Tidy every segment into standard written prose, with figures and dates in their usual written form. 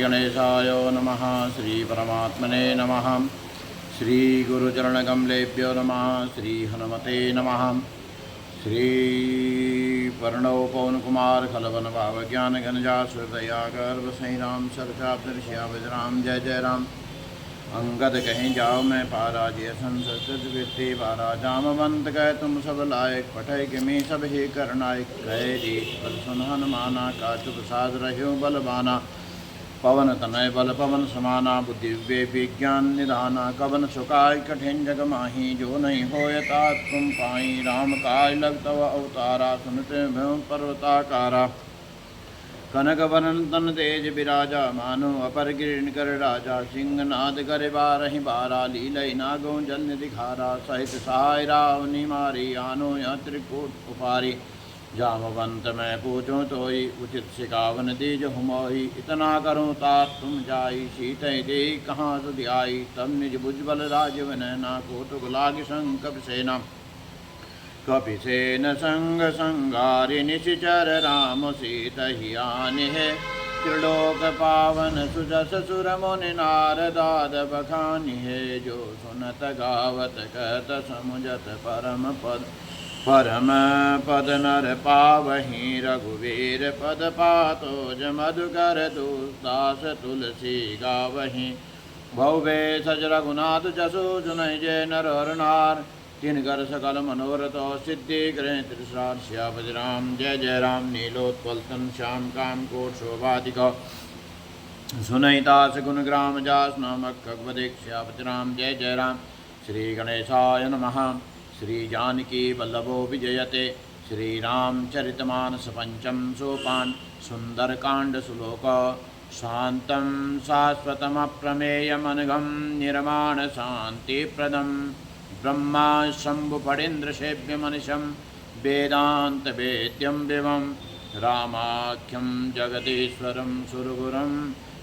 गणेशाय नमः। श्री परमात्मने नमः। श्री गुरुचरणकमलेभ्यो नमः। श्री हनुमते नमः। श्री प्रणव पवनकुमार खलवन भावज्ञान घनजासुरदया गर्भ सही राम सरसाब्दर्शिया बजराम जय जय राम। अंगद कहीं जाओ मैं पारा जय संसद वित्ते पारा जामवंत कह तुम सब लायक पठय किमी सब हे करनायक कह देश बल सुन हनुमाना का चुप साध रहो बलबाना। पवन तनय बल पवन समाना बुद्धि विवेक विज्ञान निधाना। कवन सुकाय कठिन जग माही जो नहीं होयता तुम पाई। राम काय लग तव अवतारा सुनते भ्यों पर्वताकारा। कनक वरन तन तेज बिराजा मानो अपर गिरिन कर राजा। सिंहनाद करे बारहि बारा लीलय नागो जल दिखारा। सहित सहाय रावनि मारी आनो या त्रिकूट उपारी। जामवंत मैं पूछूं तोई उचित सिकावन दीज हुमोही। इतना करूँ तात तुम जाई सीतै दे कहाँ सुधि आई। तब निज भुजबल राजीव नैना कोटुक लाग संकप सेना। कपिसेन संग संगारि निशिचर राम सीतहि आनिहे। त्रिलोक पावन सुजस सुर मुनि नारदाद बखानिहे। जो सुनत गावत कहत समुझत परम पद नर पावहीं। रघुवीर पद पातो मधुकर दास तुलसी गावहीं। भव्य सज रघुनाथ जसु जुनहि जय नर और नार। तिनकर सकल मनोरथ सिद्धि करें त्रिसार। श्यामज राम जय जय राम। नीलोत्पल तन श्याम काम कोट शोभाधिक। सुनहि दास गुण ग्राम जास नामक खगवदिक। श्यामज राम जय जय राम। श्री गणेशाय नमः। श्री जानकी वल्लभो विजयते। श्री रामचरितमानस पंचम सोपान। सुंदरकांड श्लोक। शांतं शाश्वतमप्रमेयमनघं निर्माण शांतिप्रदं। ब्रह्मा शंभु फणीन्द्र सेव्य मनिशं वेदांत वेद्यं विवं। रामाख्यं जगदीश्वरं सुरगुरुं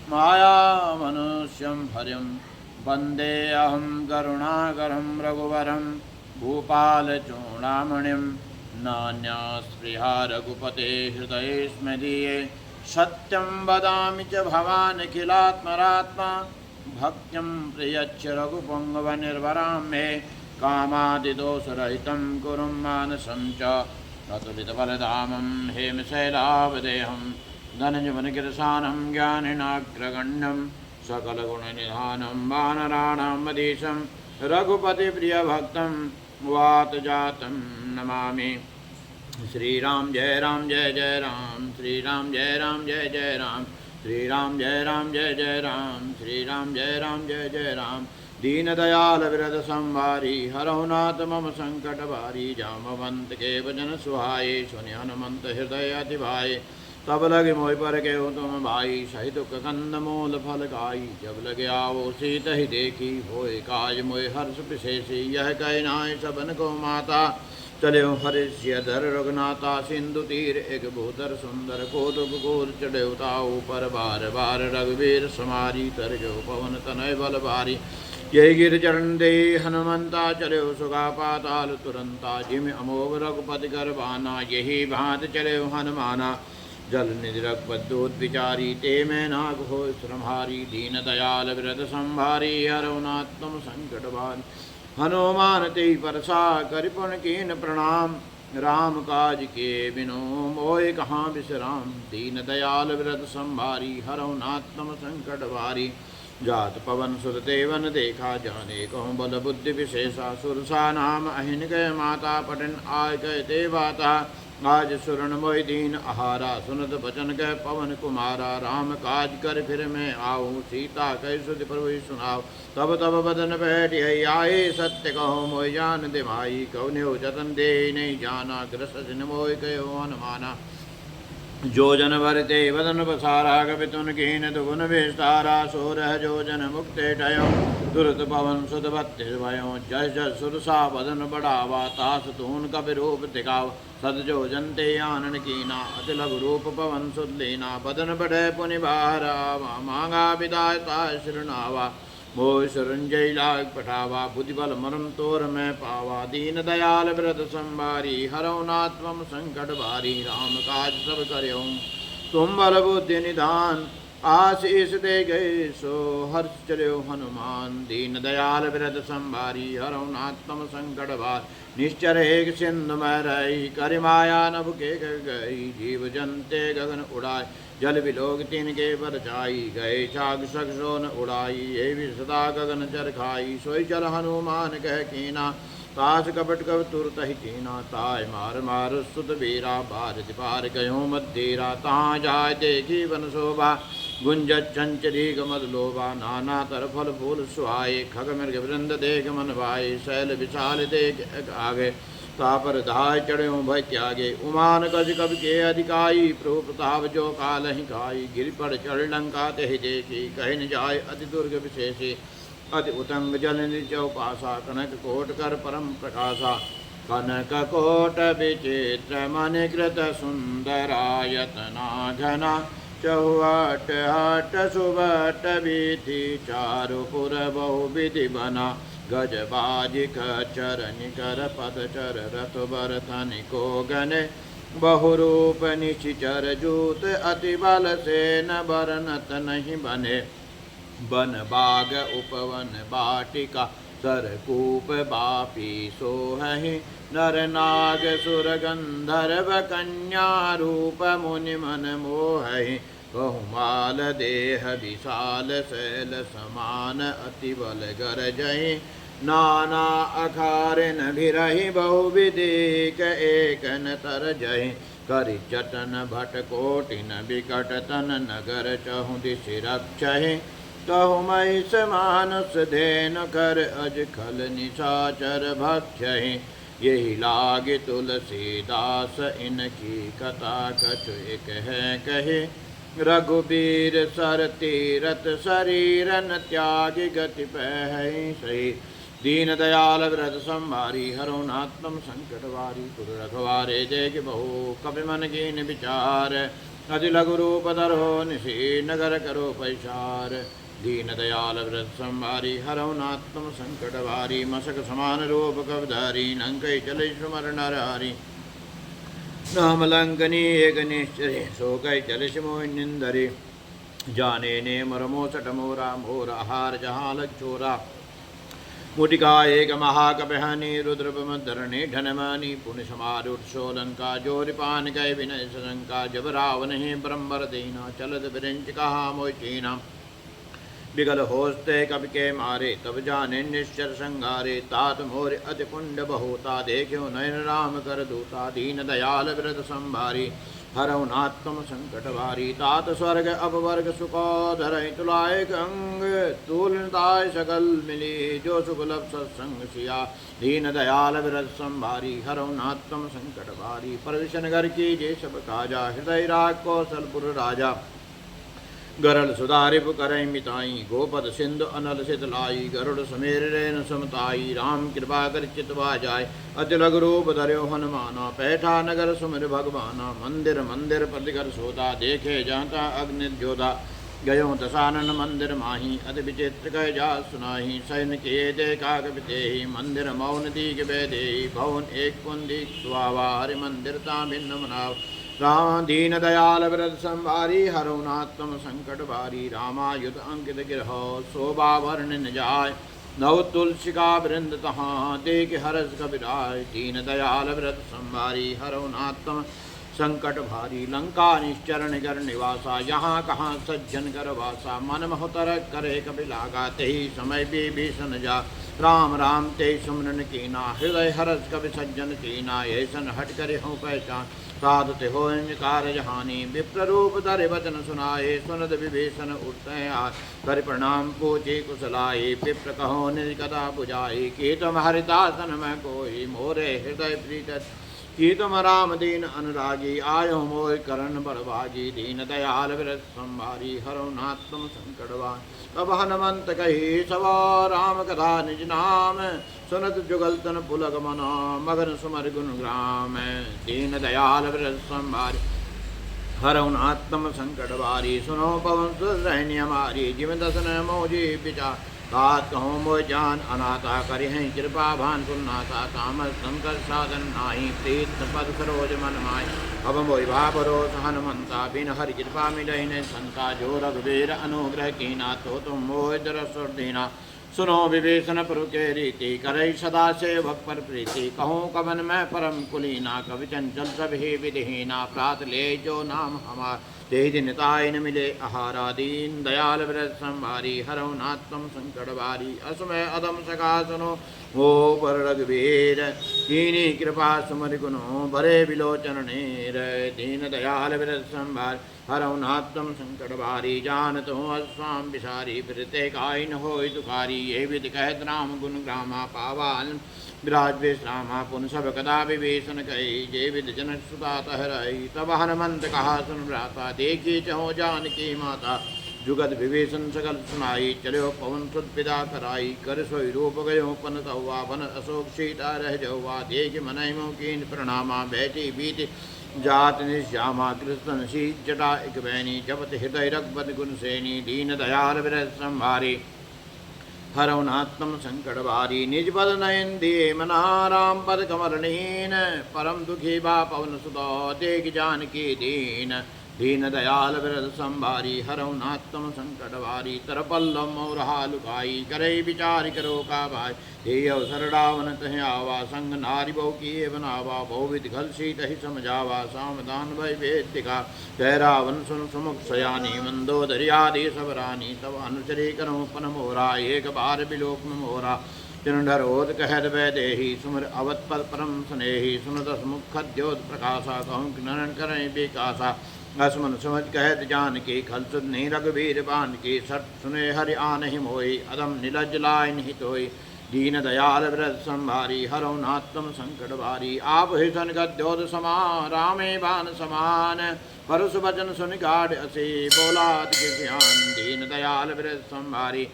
माया मनुष्यं हरिं। वंदे अहं करुणाकरं रघुवरं भूपालचूडामणिं। नान्यास्पृहा रघुपते हृदये स्मदीये। सत्यं वदामि च भवानखिलात्मरात्मा। भक्त्यं प्रियच्छ रघुपुङ्गवनिर्वरां मे। कामादिदोषरहितं कुरु मानसं च। अतुलितबलधामं हेमशैलावदेहं। धनञ्जयवनकृशानं ज्ञानिनाग्रगण्यं। सकलगुणनिधानं वानराणां मधीशं। रघुपतिप्रियभक्तं वातजातं नमामि। श्रीराम जय जय राम। श्रीराम जय जय राम। श्रीराम जय जय राम। श्रीराम जय जय राम। दीन दयाल विरद संभारी हरहु नाथ मम संकट भारी। जामवंत के भजन सुहाए सुनि हनुमंत हृदय अति भाए। तब लगे मोहि पर के तुम भाई सही दुख कंद मूल फल खाई। जब लगे आओ सीत ही देखी होए काज मोहि हर्ष विशेषी। यह कह नाय सबन को माता चले हरिष्यधर रघुनाथा। सिंधु तीर एक भूधर सुंदर कोटुक गोर चढ़ेवता ऊपर बार बार रघुवीर समारी। तरजो पवन तनय बल भारी। यही गिर चरण दे हनुमंता चले सुगा पाताल तुरंता। जिम अमोघ रघुपति कर बाना यही भांत चले हनुमाना। जल निधि रघुपत विचारी ते मैं नाग हो श्रमहारी। दीन दयाल विरद संभारी हरौ नाथ तुम संकट भारी। हनुमान ते परसा करिपुन कीन प्रणाम। राम काज के बिनु मोहि कहाँ विश्राम। दीन दयाल विरद संभारी हरौ नाथ तुम संकट भारी। जात पवन सुत देवन देखा जाने कहूँ बल बुद्धि विशेषा। सुरसा नाम अहिन गए माता पठन आय गए देवाता। आज सुरन मोहि दीन आहारा। सुनत बचन कह पवन कुमारा। राम काज कर फिर मैं आऊँ। सीता कह सुध प्रभु सुनाओ। तब तब बदन बैठ आए सत्य कहो मोहि जान दे भाई। कौन्यो जतन दे नहीं जाना ग्रस जिन मोहि कहो हनुमाना। जो जन भरते वदन पसारा कपितुन कीन दुगुन विस्तारा। सोरह जो जन मुक्ते टयो तुरत पवन सुत बत्तीस भयो। जस जस सुरसा वदन बढ़ावा तास तून कपि रूप दिखावा। सद जो जनते आनन कीना अति लघु रूप पवन सुत लीना। बदन बढ़े पुनि बाहरा मांगा विदाय ताय शिरनावा। मोह सुरंजय लाग पठावा बुद्धिबल मरम तोर मैं पावा। दीन दयाल व्रत संभारी हरौ नाथ मम संकट भारी। राम काज सब करो तुम बल बुद्धि निधान आशीष दे गए सो हर्ष चलो हनुमान। दीन दयाल विरद संभारी हरौ नाथ तम संकट भार। निश्चर एक सिंधु में रही कर माया नभ के गई। जीव जंते गगन उड़ाए जल बिलोक तिनके पर जाई। गए चाग सगसोन उड़ाई ये भी सदा गगन चर खाई। सोई चल हनुमान कह कीना तास कपट कब तुरत ही कीना। ताय मार मार सुत वीरा भारत पार गयो मध्येरा। तहाँ जाय देखी वन शोभा गुंज चंचरी गमद लोभा। नाना तर फल फूल सुहाए खग मृग वृंद देख मन भाए। शैल विशाल देख आगे तापर धाय चढ़ो भय त्यागे। उमान गज कब के अधिकाई प्रभु प्रताप जो काल ही खाई। गिर पर चढ़ लंका ते देखी कही न जाय अति दुर्ग विशेषी। अति उतंग जल चौपासा कनक कोट कर परम प्रकाशा। कनक कोट विचित्र मन कृत सुंदरायतना घना। चौहट हट सुबट विधि चारुपुर बहु विधि बना। गज बाजिक चरण कर पद चर रथ बर को गने। बहुरूप निशिचर जूत अति बल से न बरनत नहीं बने। बन बाग उपवन बाटिका सरकूप बापी सोहहि। नर नाग सुर गंधर्व कन्या रूप मुनि मन मोहहि। बहुमाल देह विशाल शैल समान अति बल गरजहि। नाना अखारिन भिरहि बहुविधिक एकन तरजहि। करि जटन भट कोटिन विकट तन नगर चहु दिशि रक्षहि। कहु महिष मानुष धेनु कर अज खल निशाचर भक्षहि। यही लागे तुलसीदास इनकी कथा कछु एक है कहे। रघुबीर सर तीरथ शरीरन त्यागी गति पहै सही। दीन दयाल व्रत संभारी हरौ नाथ तम संकट वारी। तुर रखवारे देख बहु कपि मन कीन विचार। अति लघु रूप धरो निशी नगर करो पैसार। दीन दयाल व्रत संभारी हरौ नाथ तम संकट वारी। मसक समान रूप कवधारी नंकै चले सुमर नर हरि। नाम लंकनी एक निश्चरे सो कै चले मोहि निंदरे। जाने ने मरमो सट मोरा मोर आहार जहाँ लग चोरा। मुटिका एक महाकपहनी रुद्रपमधरणी ढनमानी। पुण्य समारूढ़ सोलंका जोरिपान गए विनय सशंका। जब रावण ही ब्रह्मर दीना चलत विरंच कहा मोह चीना। बिगल होस्ते कवि के मारे तब जाने निश्चर संगारे। तात मोर अति पुण्य बहुता देखो नयन राम कर दूता। दीन दयाल व्रत संभारी हरौ नाथ तम संकट भारी। तात स्वर्ग अपवर्ग सुखोधर तुलाय अंग। तुलताय सकल मिली जो सुखलभ सत्संग सिया। दीन दयाल व्रत संभारी हरौ नाथ तम संकट भारी। परविशन घर की जे सब काजा हृदय राग कौशलपुर राजा। गरल सुधारिप करई मिताई गोपद सिंधु अनल सितलाई। गरुड़ समेर रेन समताई राम कृपा कर चितवा जाय। अति लघु रूप धर्यो हनुमाना पैठा नगर सुमिर भगवाना। मंदिर मंदिर प्रतिकर सोता देखे जाता अग्नि जोधा। गयो दशानन मंदिर माही अति विचित्र कह जा सुनाही। सैन के देखा कपितेहि मंदिर मौन दीग वैदेही। भवन एक पुंदी सुहावा हरि मंदिर ता भिन्न मनाव। राम दीन दयाल व्रत संभारी हरौ नाथ तम संकट भारी। रामायुध अंकित गिरहो शोभा वर्णन जाय। नव तुलसिका वृंद तहाँ देख हरस कबिराय। दीन दयाल व्रत संभारी हरौ नाथ तम संकट भारी। लंका निश्चरण कर निवासा यहाँ कहाँ सज्जन कर वासा। मन महोतर करे कपि लागा तेहि समय विभीषण जा। राम राम ते सुमरन कीना हृदय हरस कवि सज्जन कीना। ऐसन हट करे हूँ पहचान साधते हो कार जहानी। विप्र रूप धरे वचन सुनाए सुनद विभीषण उठते आय। कर प्रणाम पूछे कुशलाए विप्र कहो निज कथा बुझाई। कि तुम हरिदासन में कोई मोरे हृदय प्रीत। कि तुम राम दीन अनुरागी आयो मोह करण बड़भागी। दीन दयाल व्रत संभारी हरौ नाथ तम संकटवान। तब हनुमंत कही सवा राम कथा निज नाम। सुनत जुगल तन पुलक मना मगन सुमर गुण ग्राम। दीन दयाल व्रत संभारी हरौ नाथ तम संकट वारी। सुनो पवन सुत रहनी हमारी। जिम दसन मोजी विचार तात कहूँ मोह जान अनाथा करि हैं कृपा भान पुन्नाथा तामस संकर साधन नाही प्रीत पद सरोज मन माय अब मोहि भरोस हनुमंता बिन हरि कृपा मिलहि न संता जो रघुवीर अनुग्रह कीना तो तुम मोह दरस दीना सुनो विभीषण प्रभु के रीति करई सदा सेवक पर प्रीति कहूँ कवन मैं परम कुलीना कवि चंचल सब ही विधिहीना प्रात ले जो नाम हमार तेहि दिन ताय न मिले आहारा दीन दयाल व्रत संभारी हरौ नाथ तुम संकट बारी असमय अदम सका सुनो वो पर रघुवीर कीनी कृपा सुमरि गुनो भरे विलोचन नीर दीन दयाल व्रत संभार हरौ नाथ तुम संकट बारी जानत हो अस्वाम विसारी फिरते काय न होय दुखारी ये विधि कहत राम गुण ग्रामा पावान विराज विश्रामा पुन सब कदा विभीषण कही जे विधि जनक सुता तहराई तब हनुमंत कहा सुन भ्राता देखी चहो जानकी माता जुगत विभीषण सकल सुनाई चलो पवन सुत पिता कराई कर सोई रूप गयो पन तहुआ बन अशोक सीता रह जहुआ देख मनहि मोह कीन प्रणामा बैठी बीत जात निश्यामा कृष्ण सी जटा एक बैनी जपत हृदय रघुपति गुण सेनी दीन दयाल विरत संभारी हरौ नाथ तुम संकट बारी निज पद नयन दिए मना राम पद कमरणीन परम दुखी बा पवन सुतो देख जानकी दीन दीन दयाल विरद संभारी हरौ नाथ तुम संकट बारी तर पल्लव मोरहा लुकाई करे विचार करो का भाई हे अवसर रावण तह आवा संग नारी बहु किए बनावा बहुविध घल सीत ही समझावा सावधान भय वेद का जय रावण सुन सुमुख सयानी मंदोदरी आदि सब रानी तब अनुचरी करो पन मोरा एक बार विलोक में मोरा तिरुंधरोध कहर वै देही सुमर अवत पद परम स्नेही सुन दस मुख द्योत प्रकाशा कहूँ नरण करें विकासा असमन समझ कहत जान की खल सुध नहीं रघुवीर बान की सट सुने हरि आन ही मोई अदम निलज लाय निहित होई दीन दयाल व्रत संभारी हरौ नाथ तुम संकट बारी आप ही सन गद्योत समा रामे बान समान परस वचन सुन गाढ़ असी बोला किसान दीन दयाल व्रत संभारी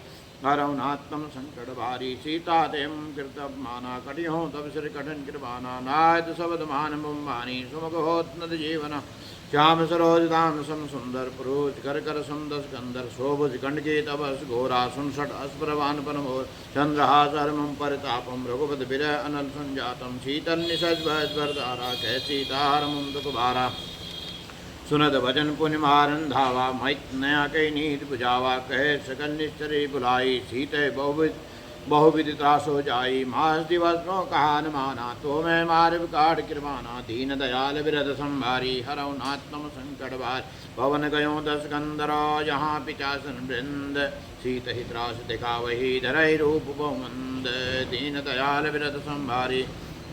हरौ नाथ तुम संकट भारी सीता तेम कृतब माना कटियो तब श्री कठिन कृपाना नायत शब्द मान मुम्बानी सुमुख होत नद जीवन श्याम सरोज दाम सम सुंदर पुरुष कर कर सुंदर स्कंदर शोभुज कंडके तपस घोरा सुनसठ अस्प्रवान पनमोर चंद्रहास हरमं परितापम रघुपति विरह अनल संजातम शीतल निशज भरदारा कह सीतारमुम दुख भारा सुनद भजन पुण्य मारन धावा मैत नया कई नीत बुझावा कहे सकल निश्चरी बुलाई सीते बहुविध त्रासो जाई मास दिवस नो कहा न माना तो मैं मार्ग काट कृपाना दीन दयाल विरद संभारी हरौ नाथ तुम संकट बार पवन गयो दस गंधरा यहाँ पिचासन वृंद सीत ही त्रास दिखा वही धरई रूप बहुमंद दीन दयाल विरद संभारी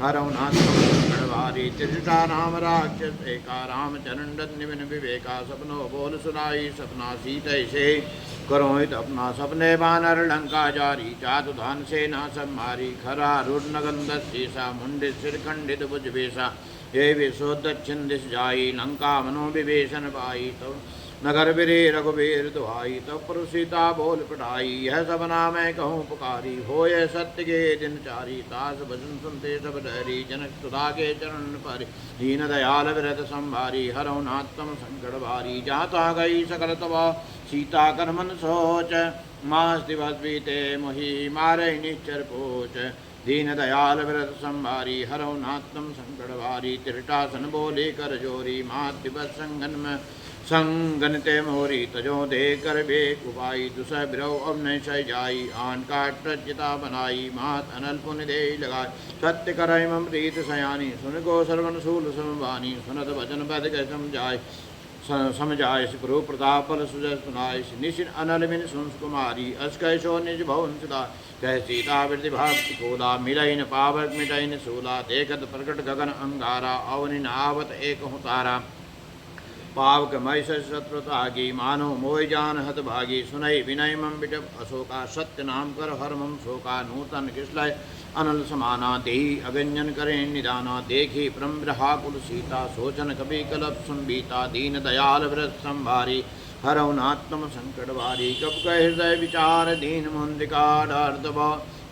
हरौ नाथ तुम संकट बारी त्रिजटा राम राक्षस एका राम चरण निविन विवेका सपनो बोल सुनाई सपना सीत से करो हित अपना सपने बानर लंका जारी जातु धान से ना सब मारी खरा रूढ़ नगंध शीसा मुंडित सिर खंडित भुज बेसा ये विश्व दक्षिण दिश जाई लंका मनो विभीषण पाई तो नगर बिरे रघुबीर दुहाई तब पुरुषिता बोल पढ़ाई यह सब नाम मैं कहूँ पुकारी हो यह सत्य के दिन चारी तास भजन सुनते सब डहरी जनक सुधा के चरण पर दीन दयाल विरत संभारी हरौ नाथ तुम संकट भारी जाता गई सकल तबा सीता कर मन सोच मास दिवस बीते मोहि मारे निश्चर पोच दीन दयाल व्रत संभारी हरौ नाथ तुम संकट भारी त्रिटासन बोले कर जोरी मात दिवस संगन में संगनते मोरी तजो दे कर बे कुपाई दुसह बिरव अब न सह जाई आन काट प्रचिता बनाई मात अनल पुण्य दे लगाई सत्य करय मम प्रीत सयानी सुन को सर्वन सूल समवानी सुनत वचन बद के समझाय प्रभु प्रताप फल सुजय सुनाय निशिन अनल मिन सुन कुमारी अस्कैशो निज भवन सुधा कह सीता वृद्धि भक्ति कोला मिलैन पावक मिटैन सूला देखत प्रकट गगन अंगारा अवनि आवत एक तारा पावक मय शत्रुतागी मानो मोय जान हत भागी सुनई विनय मम बिटप अशोका सत्य नाम कर हर मम शोका नूतन किसलय अनल समाना देही अगंजन करें निदाना देखी ब्रह्महा कुल सीता सोचन कभी कलप सुन बीता दीन दयाल व्रत संभारी हरौ नाथ तुम संकट भारी कब कह हृदय विचार दीन मुंदिका डार्दव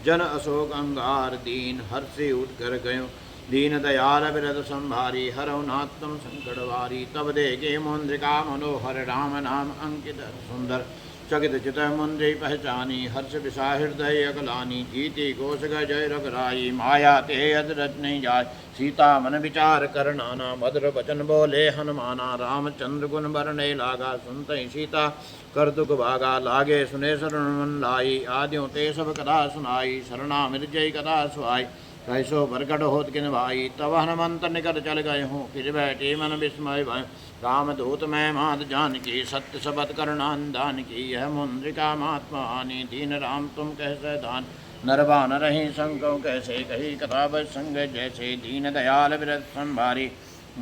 जन अशोक अंगार दीन हर्षि उठ कर गयो दीन दयाल विरद संभारी हरौ नाथ तुम संकट भारी तब देखे मुंद्रिका मनोहर राम नाम अंकित सुंदर चकित चित मुंद्री पहचानी हर्ष विषा हृदय अकलानी जीती कोश जय रघुराई माया ते अदरच नहीं जाय सीता मन विचार कर नाना मधुर वचन बोले हनुमाना रामचंद्र गुण बरने लागा सुनते सीता कर दुख भागा लागे सुने शरण मन लाई आद्यों ते सब कथा सुनाई शरणा मिर्जय कथा सुहाई कैसो बरगढ़ होत किन भाई तब हनुमंत निकट चल गए हूँ फिर बैठे मन विस्मय भय राम दूत मैं मात जानकी सत्य सबत करुणान की यह मुद्रिका महात्मा हानि दीन राम तुम कैसे दान नरबान रही संको कैसे कही कथा संग जैसे दीन दयाल विरत संभारी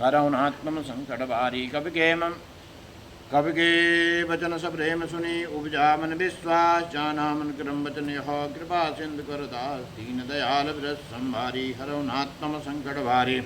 हरउनात्म संकट भारी कवि के वचन सब प्रेम सुनी उपजा मन विश्वास जाना मन क्रम वचन यह कृपा सिंधु कर दास दीन दयाल विरत संभारी हरउनात्म संकट भारी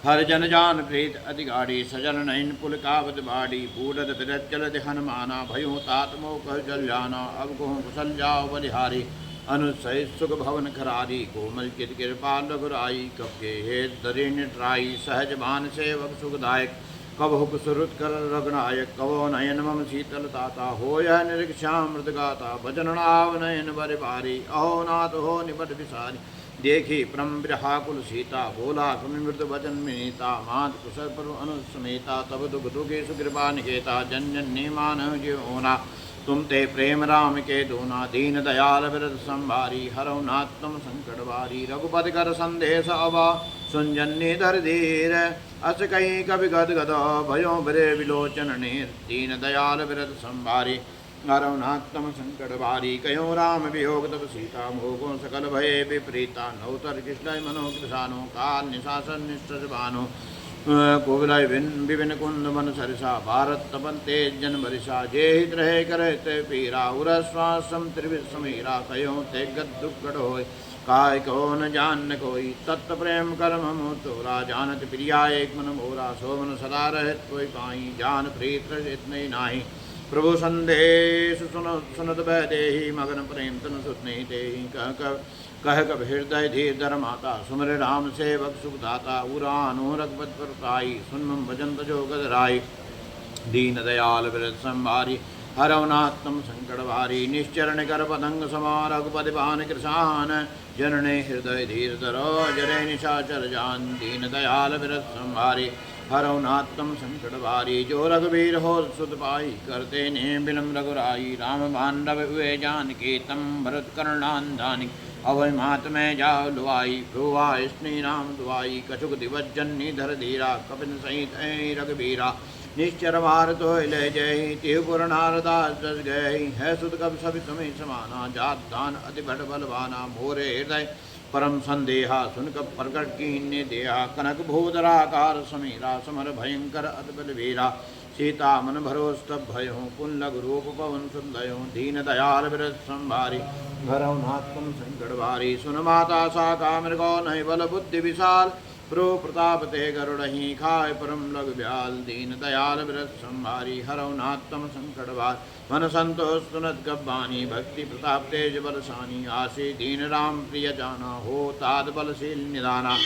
हर जन जान प्रीत अधिगाड़ी सजन नयन पुल कावत बाड़ी बूढ़ बिरत जल हनुमाना भयो तात मोह कह जल जाना अब को कुशल जाओ बलिहारी अनुसहित सुख भवन खरारी कोमल चित कृपाल रघुराई कब के हे दरी निटराई सहज मान सेवक सुखदायक कब हुक सुरुत कर रघुनायक कवो नयन मम शीतल ताता हो यह निरीक्षामृत गाता भजन नाव नयन बर बारी अहो नाथ हो निपट विसारी देखी परम विरहाकुल सीता बोला मृत वचन मिनीता मात कुशल पर अनुसमेता तब दुख दुखे सुकृपा निकेता जन जन मान जीव होना तुम ते प्रेम राम के दोना दीन दयाल विरत संभारी हरउनात्म संकट बारी रघुपति कर संदेश अवा सुनजन्य धर धीर अस कहीं कवि गद गद भयो बरे विलोचन नीर दीन दयाल विरत संभारी हरउनात्म संकट बारी कयो राम वियोग तब सीता मोगो सकल भये विपरीता नौतर कृष्ण मनोकृषानो काल निशासन निष्ठ बानो कोविलाय विभिन्न कुंद मन सरिसा भारत तपन तेज जन बरिसा जे हित रहे करे ते पीरा उरश्वासम त्रिविश्वमीरा कयो ते दुख होय काय को न जान कोई तत्व प्रेम कर्म तोरा जानत प्रिया एक मन मोरा सो मन सदा रहत कोई पाई जान प्रीत इतने नाही प्रभु संदेश सुनत बह देहि मगन प्रेम तन सुत नहीं देहि कह कब हृदय धीर धर माता सुमर राम सेवक सुखदाता उरानु रघुपत परताई सुन मम भजन तजो गदराई दीन दयाल विरत संभारी हरउनात्म संकट भारी निश्चरण कर पतंग समार रघुपति पान कृषान जनने हृदय धीर धरो जरे निशाचर जान दीन दयाल विरत संभारी हरउनात्म संकट भारी जो रघुवीर हो सुत पाई करते ने बिलम रघुराई राम बांधव हुए जानकी तम भरत कर्णांधानी अवय मात में जाओ लुआई भ्रुवा स्नी राम दुआई कछुक दिवस जन्नी धर धीरा कपिन सहित रघुबीरा निश्चर मार तो ले जय तिहुपुर नारदास दस गए है सुत कब सभी तुम्हें समाना जात दान अति भट बलवाना मोरे हृदय परम संदेहा सुन कब प्रकट कीन्य देहा कनक भूधराकार समीरा समर भयंकर अतबल वीरा सीता मन भरोस्तब भयो पुन लघु रूप पवन सुंदयो दीन दयाल विरत संभारी हरउनात्म संकट भारी सुन माता साका मृगो नहीं बल बुद्धि विशाल प्रो प्रताप ते गरुड़ही खाय परम लघु ब्याल दीन दयाल विरत संभारी हरउनात्म संकट भार मन संतोष सुनत गब्बानी भक्ति प्रताप तेज बलसानी आशी दीन राम प्रिय जाना हो ताद बलशील निदाना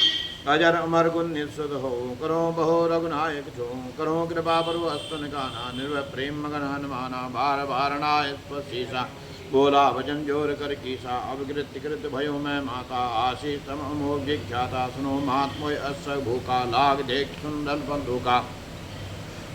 अजर अमर गुण निस्सुद हो करो बहो रघुनायक छो करो कृपा परु अस्तन काना निर्भय प्रेम मगन हनुमाना बार बारणाय स्पशीसा बोला भजन जोर कर कीसा अवकृत कृत भयो मैं माता आशीष तम अमोघ जिख्याता सुनो महात्मोय अस भूखा लाग देख सुंदर बंधुका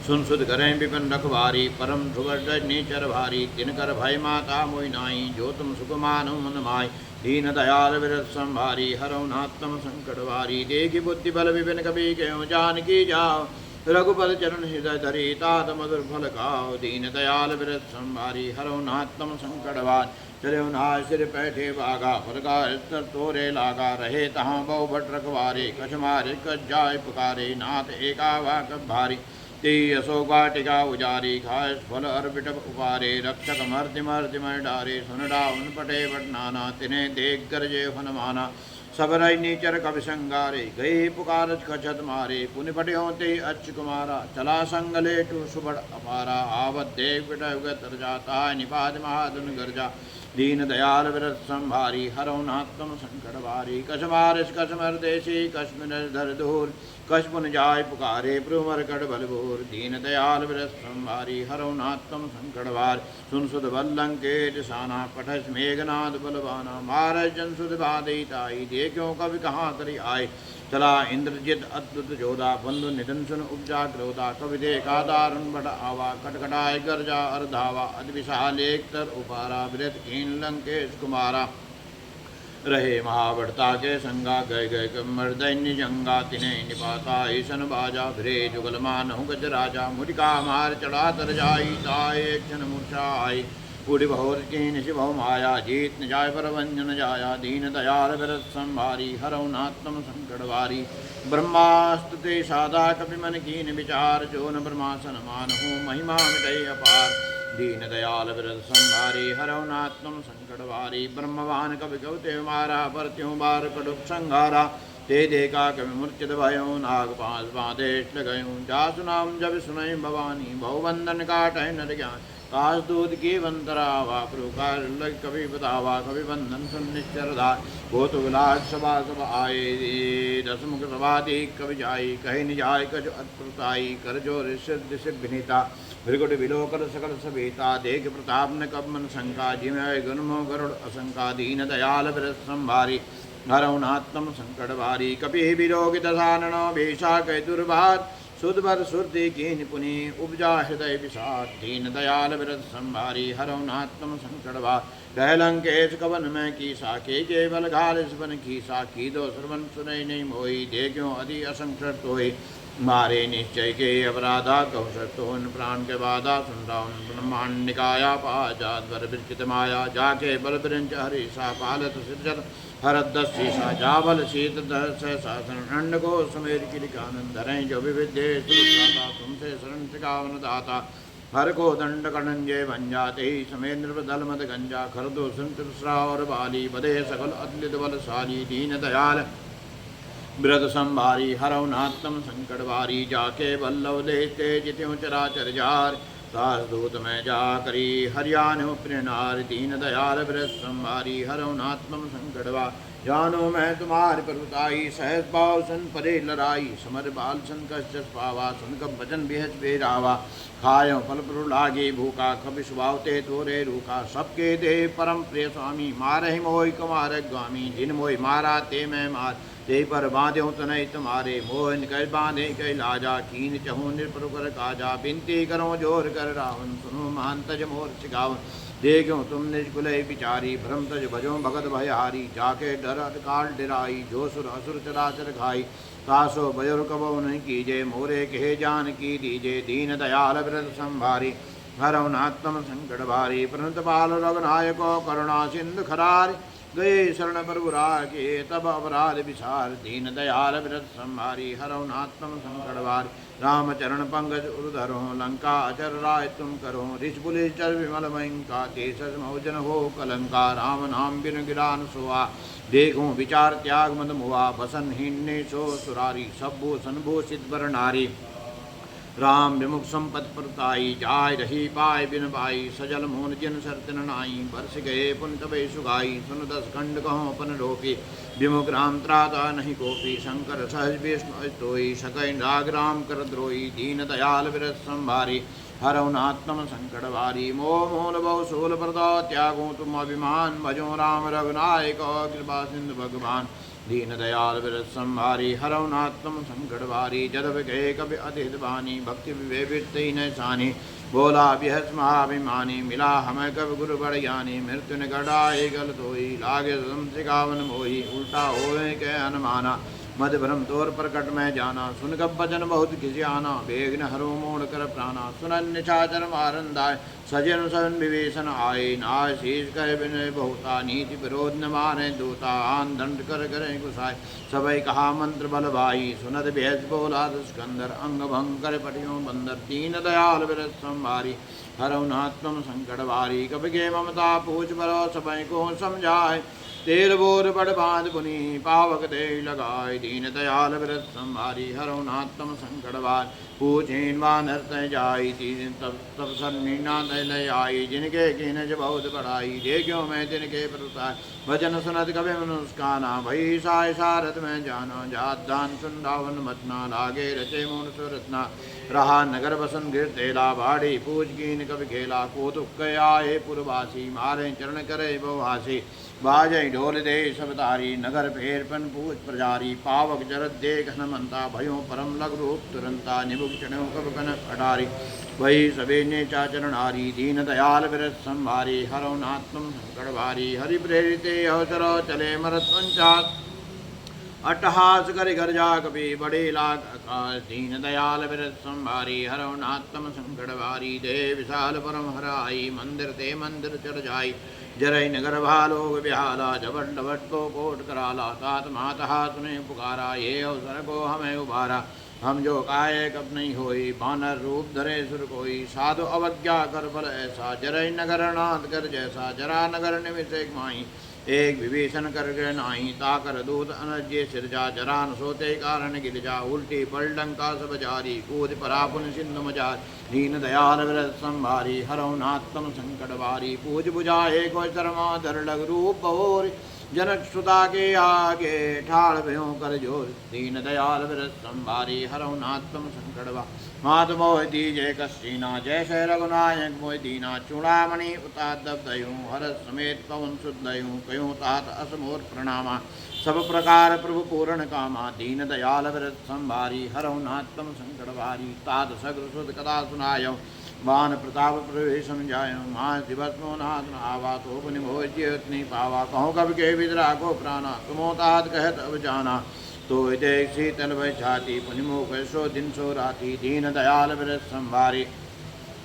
सुन सुध करें विपिन रखवारी परम ध्रुव नीचर भारी तिनकर भय माता मोई नाई जो तुम सुकुमानु मन माय दीन दयाल विरत संभारी हरउनात्म संकट भारी देखी बुद्धि बल विपिन कभी क्यों जानकी जाओ रघुपति चरण हृदय धरी तात मधुर फल खाओ दीन दयाल विरत संभारी हरउनात्म संकट भार चले उन्हा सिर पैठे बागा फरका स्तर तोरे लागा रहे तहाँ बहु भट रखवारे कछ मारे कछ जाय पुकारे नाथ एका वाक भारी ते अशोकाटिका उजारी खाय फल अर्पिट उपारे रक्षक मर्ति मर्ति मर डारे सुन डाउन पटे बटनाना तिने देख गरजे हनुमाना सबरई नीचर कवि संगारे गए पुकार खचत मारे पुनि पटियोते अच्छ कुमारा चला संगले टू सुबड़ अपारा आवत देव पिट जाता निपात महादुन गर्जा दीन दयाल विरत संभारी हरउनात्म संकट भारी कसमारिस कसमर देशी कश्मीर धर धूल कशपुन जाय पुकारे प्रभुमर कड़ बलबोर दीन दयाल विरस संभारी हरौ नाथ तम संकट वार सुन सुध बल्लंकेट साना पठस मेघनाद बलवाना महाराज जन सुध बाधिताई देखो कवि कहाँ करी आए चला इंद्रजित अद्भुत जोधा बंधु निधन सुन उपजा क्रोधा कवि देखा दारुण बट आवा कटकटाय गर्जा अर्धावा अति विशाल एक तर उपारा विरत कीन लंकेश कुमारा रहे महावड़ता के संगा गए गए कमर दैन्य जंगा तिन्हें निपाता ईशन बाजा भरे जुगल मान गज राजा मुटिका मार चढ़ा तर जाई ताए क्षण मूर्छा आई उड़ी बहुर कीन शिव माया जीत न जाय पर वंजन जाया दीन दयाल विरत संभारी हरौ नात्म संकटवारी ब्रह्मास्तुते साधा कपि मन कीन विचार जो न ब्रह्मासन मानहु महिमा मिटै अपार दीन दयाल विरत संभारी हरौ नात्म संकटवारी ब्रह्मवान कवि गौते मारा परत्यों बार कड़ुक संघारा ते देखा कवि मूर्छित भयो नाग पास बादेश लगयो जासु नाम जब सुनई भवानी बहुबंधन काटै नर ज्ञान काश दूध की बंतरावा प्रकार लग कवि बतावा कवि बंधन सुनिश्चरधा भूत विलास सभा सब आए दसमुख सभाति कवि जाई कही निजाय कज अत्प्रताई कर जो ऋषि सिद्धिता भृगुट विलोकर सकल सभेता देख प्रताप न कब मन शंका जिमय गुणमो गरुड़ असंका दीन दयाल विरस संभारी हरौ नात्म संकट भारी कपि विलोक दशाननो भेषा कै दुर्भात सुधवर सुरति कीन पुनि उपजा हृदय विषाद दीन दयाल विरत संभारी हरौ नात्म संकटवा कहलंकेश कवन में की साके केवल घाल बन की साखी दो श्रवण सुनई नहीं मोई देखो अधि असंकृत होई मारे निश्चय के अपराधा कौशतोन प्राण के बाधा सुनता ब्रह्मांड निकाया पाजाद्वर विरचित माया जाके बल बिरंच हरि सा पालत सिरजत हरदस्सी सा जाबल शीत दस शासन अंड को समेर की लिखानंद धरें जो विविधे सुरता तुमसे शरण सिकावन दाता हर को दंड कणंजय बन जाते ही समेंद्र दल मद गंजा खरदो सुंत्र और बाली बदे सकल अद्लित बलशाली दीन दयाल ब्रत संभारी हरौ नात्म संकट वारी जाके बल्लव देते जित्यों चराचर जार दास दूत में जा करी हरियाणो प्रेनार दीन दयाल ब्रत संभारी हरौ नात्म संकटवा जानो मैं तुम्हारी प्रभुताई सहज भाव सन परे लड़ाई समर बाल सन कश पावा सुन कब भजन बेहज बेरावा खायो फल प्रु लागे भूखा कभी सुभावते तोरे रूखा सबके दे परम प्रिय स्वामी मारे मोहि कुमार स्वामी जिन मोहि मारा ते मैं मार ते पर बांध्यो तनय तुम्हारे मोहन कर बांधे कई लाजा कीन चहु निरपर कर काजा बिनती करो जोर कर रावण सुनो मान तज मोर सिगावन देखो तुम निष्कुल बिचारी भ्रम तज भजो भगत भयहारी जाके डर काल डिराई जो सुर असुर चराचर खाई कासो बजुर कबो नहीं कीजे मोरे कहे जान की दीजे दीन दयाल व्रत संभारी हरौ नात्म संकट भारी प्रणत पाल रघुनायको करुणा सिंधु खरारी गए शरण प्रभुरा के तब अपराध विचार दीन दयाल व्रत संभारी हरौ नात्म संकटवार रामचरण पंकज उर्धरो लंका अचर राय तुम करो ऋषपुले चर विमल मयंका तेसज मौजन हो कलंका राम नाम बिन गिरान सोआ देखो विचार त्याग मद मुआ बसन हीने सो सुरारी सब्बो सनभूषित बर नारी राम विमुख संपत परताई जाय रही पाय बिन बाई सजल मोहन जिन सरतन नाई बरस गए पुन तबे सुगाई सुन दस खंड कहो पन रोपी विमुख राम त्राता नहीं कोपी शंकर सहज विष्णु तोई सकई राग राम कर द्रोही दीन दयाल विरत संभारी हरौ नात्म संकट वारी मोह मोल बहु सोल प्रदा त्यागो तुम अभिमान भजो राम रघुनायक कृपा सिंधु भगवान दीन दयाल विरत संभारी हरौ नात्म संकट वारी जदव गए कभी अतिथ बानी भक्ति विवेक न सानी बोला बिहस महाभिमानी मिला हमें कब गुरु बड़ ज्ञानी मृत्यु ने गढ़ाए गल धोई लागे सिकावन मोही उल्टा होए के अनुमाना मद भ्रम तोर प्रकट में जाना सुन कब भजन बहुत खिसियाना बेग न हरो मोड़ कर प्राणा सुनन निशाचर मारंदाय सजन सन विवेशन आए नाय शीष कह विनय बहुता नीति विरोध न मारे दूता आन दंड कर करे गुसाए सबई कहा मंत्र बल भाई सुनत भेज बोला स्कंदर अंग भंग कर पटियों बंदर दीन दयाल विरत संभारी हरौ नात्म संकट वारी कब के ममता पूछ बरो सबई को समझाए तेल बोर बड़ बांध पुनि पावक दे लगाय दीन दयाल व्रत संभारी हरौ नाथ तम संकट बार पूछेन बानर तय जाई तीन तब तब सन्नीना तय आई जिनके कीनज बहुत बड़ाई देखो मैं तिनके प्रताय भजन सुनत कवि मनुष्काना भई साय सारथ में जाना जात दान सुंदावन मतना लागे रचे मून सुरत्ना रहा नगर बसन गिर तेला बाड़ी पूज कीन कवि खेला कोतुक आए पुरवासी मारे चरण करे बहुहासी बाजय ढोल दे सब तारी नगर फेर पन पूज प्रजारी पावक जरत देख हनुमंता भयो परम लग रूप तुरंता निबुक चढ़ो कब कन अटारी वही सबे ने चाचरणारी दीन दयाल विरत संभारी हरौ नात्म संकट भारी हरि प्रेरिते अवसरो चले मरत पंचात अट्टहास कर घर जा कपि बड़े लाग आकाश दीन दयाल विरत संभारी हरौ नात्म संकट भारी दे विशाल परम हराई मंदिर ते मंदिर चढ़ जाई जरई नगर भालोग बिहाला जबट डबट को कोट कराला तात मातहा सुने पुकारा ये अवसर को हमें उबारा हम जो काये कब नहीं होई बानर रूप धरे सुर कोई साधु अवज्ञा कर फल ऐसा जरई नगर नाथ कर जैसा जरा नगर निमिष एक माई एक विभीषण कर गृह नाही ताकर दूत अनज्य सिरजा जरान सोते कारण गिरजा उल्टी पलडंका सब जारी कूद परापुन सिंधु मजार दीन दयाल व्रत संभारी हरौ नात्म संकट भारी पूज बुझाए को शर्मा धर लग रूप और जनक सुता के आगे ठाड़ भयो कर जोर दीन दयाल व्रत संभारी हरौ नात्म संकट भारी मात मोह दीजय कसीना जैसे रघुनायक मोह दीना चूड़ामणि उतात दयूं हरस समेत पवन शुद्धयूं कयूं तात असमोर प्रणामा सब प्रकार प्रभु पूर्ण कामा दीन दयाल व्रत संभारी हरौ नात्म संकट भारी तात सग्र सुध कथा सुनायो बान प्रताप प्रवेश समझायो माँ दिवसमो नाथ आवा तो निभोज्यनि पावा कहो कब के विद्रा को प्राणा तुमो तात कहत अब जाना तो देख शीतल भय छाती पुनिमुख सो दिन सो राती दीन दयाल व्रत संभारी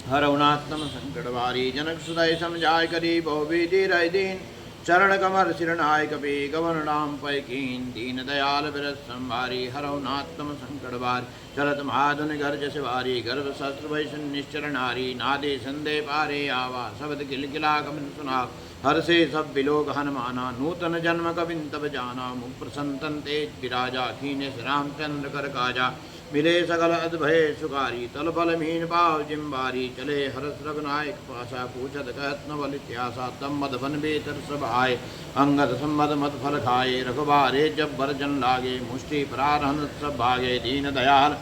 हरौ नात्म संकट भारी जनक सुदय समझाय करी बहु विधि रह दीन चरण कमर सिरनाय कपि गवन नाम पैकीन दीन दयाल व्रत संभारी हरौ नात्म संकट भारी चलत महाधुन गर्ज शिवारी गर्भ शस्त्र वैशन निश्चर नारी नादे संदे पारे आवा शब्द किलकिला कमन सुना हर से सब बिलोक हनुमाना नूतन जन्म कविन तब जाना मुख प्रसंतन तेज विराजा खीने रामचंद्र कर काजा मिले सकल अद्भय सुकारी तल बल मीन पाव जिम्बारी चले हरस रघुनायक पासा पूछत कहत न बल इत्यासा तम मद बन बेतर सब आए अंगद सम्मद मत फल खाए रघुबारे जब बरजन लागे मुष्टि प्रारहन सब भागे दीन दयाल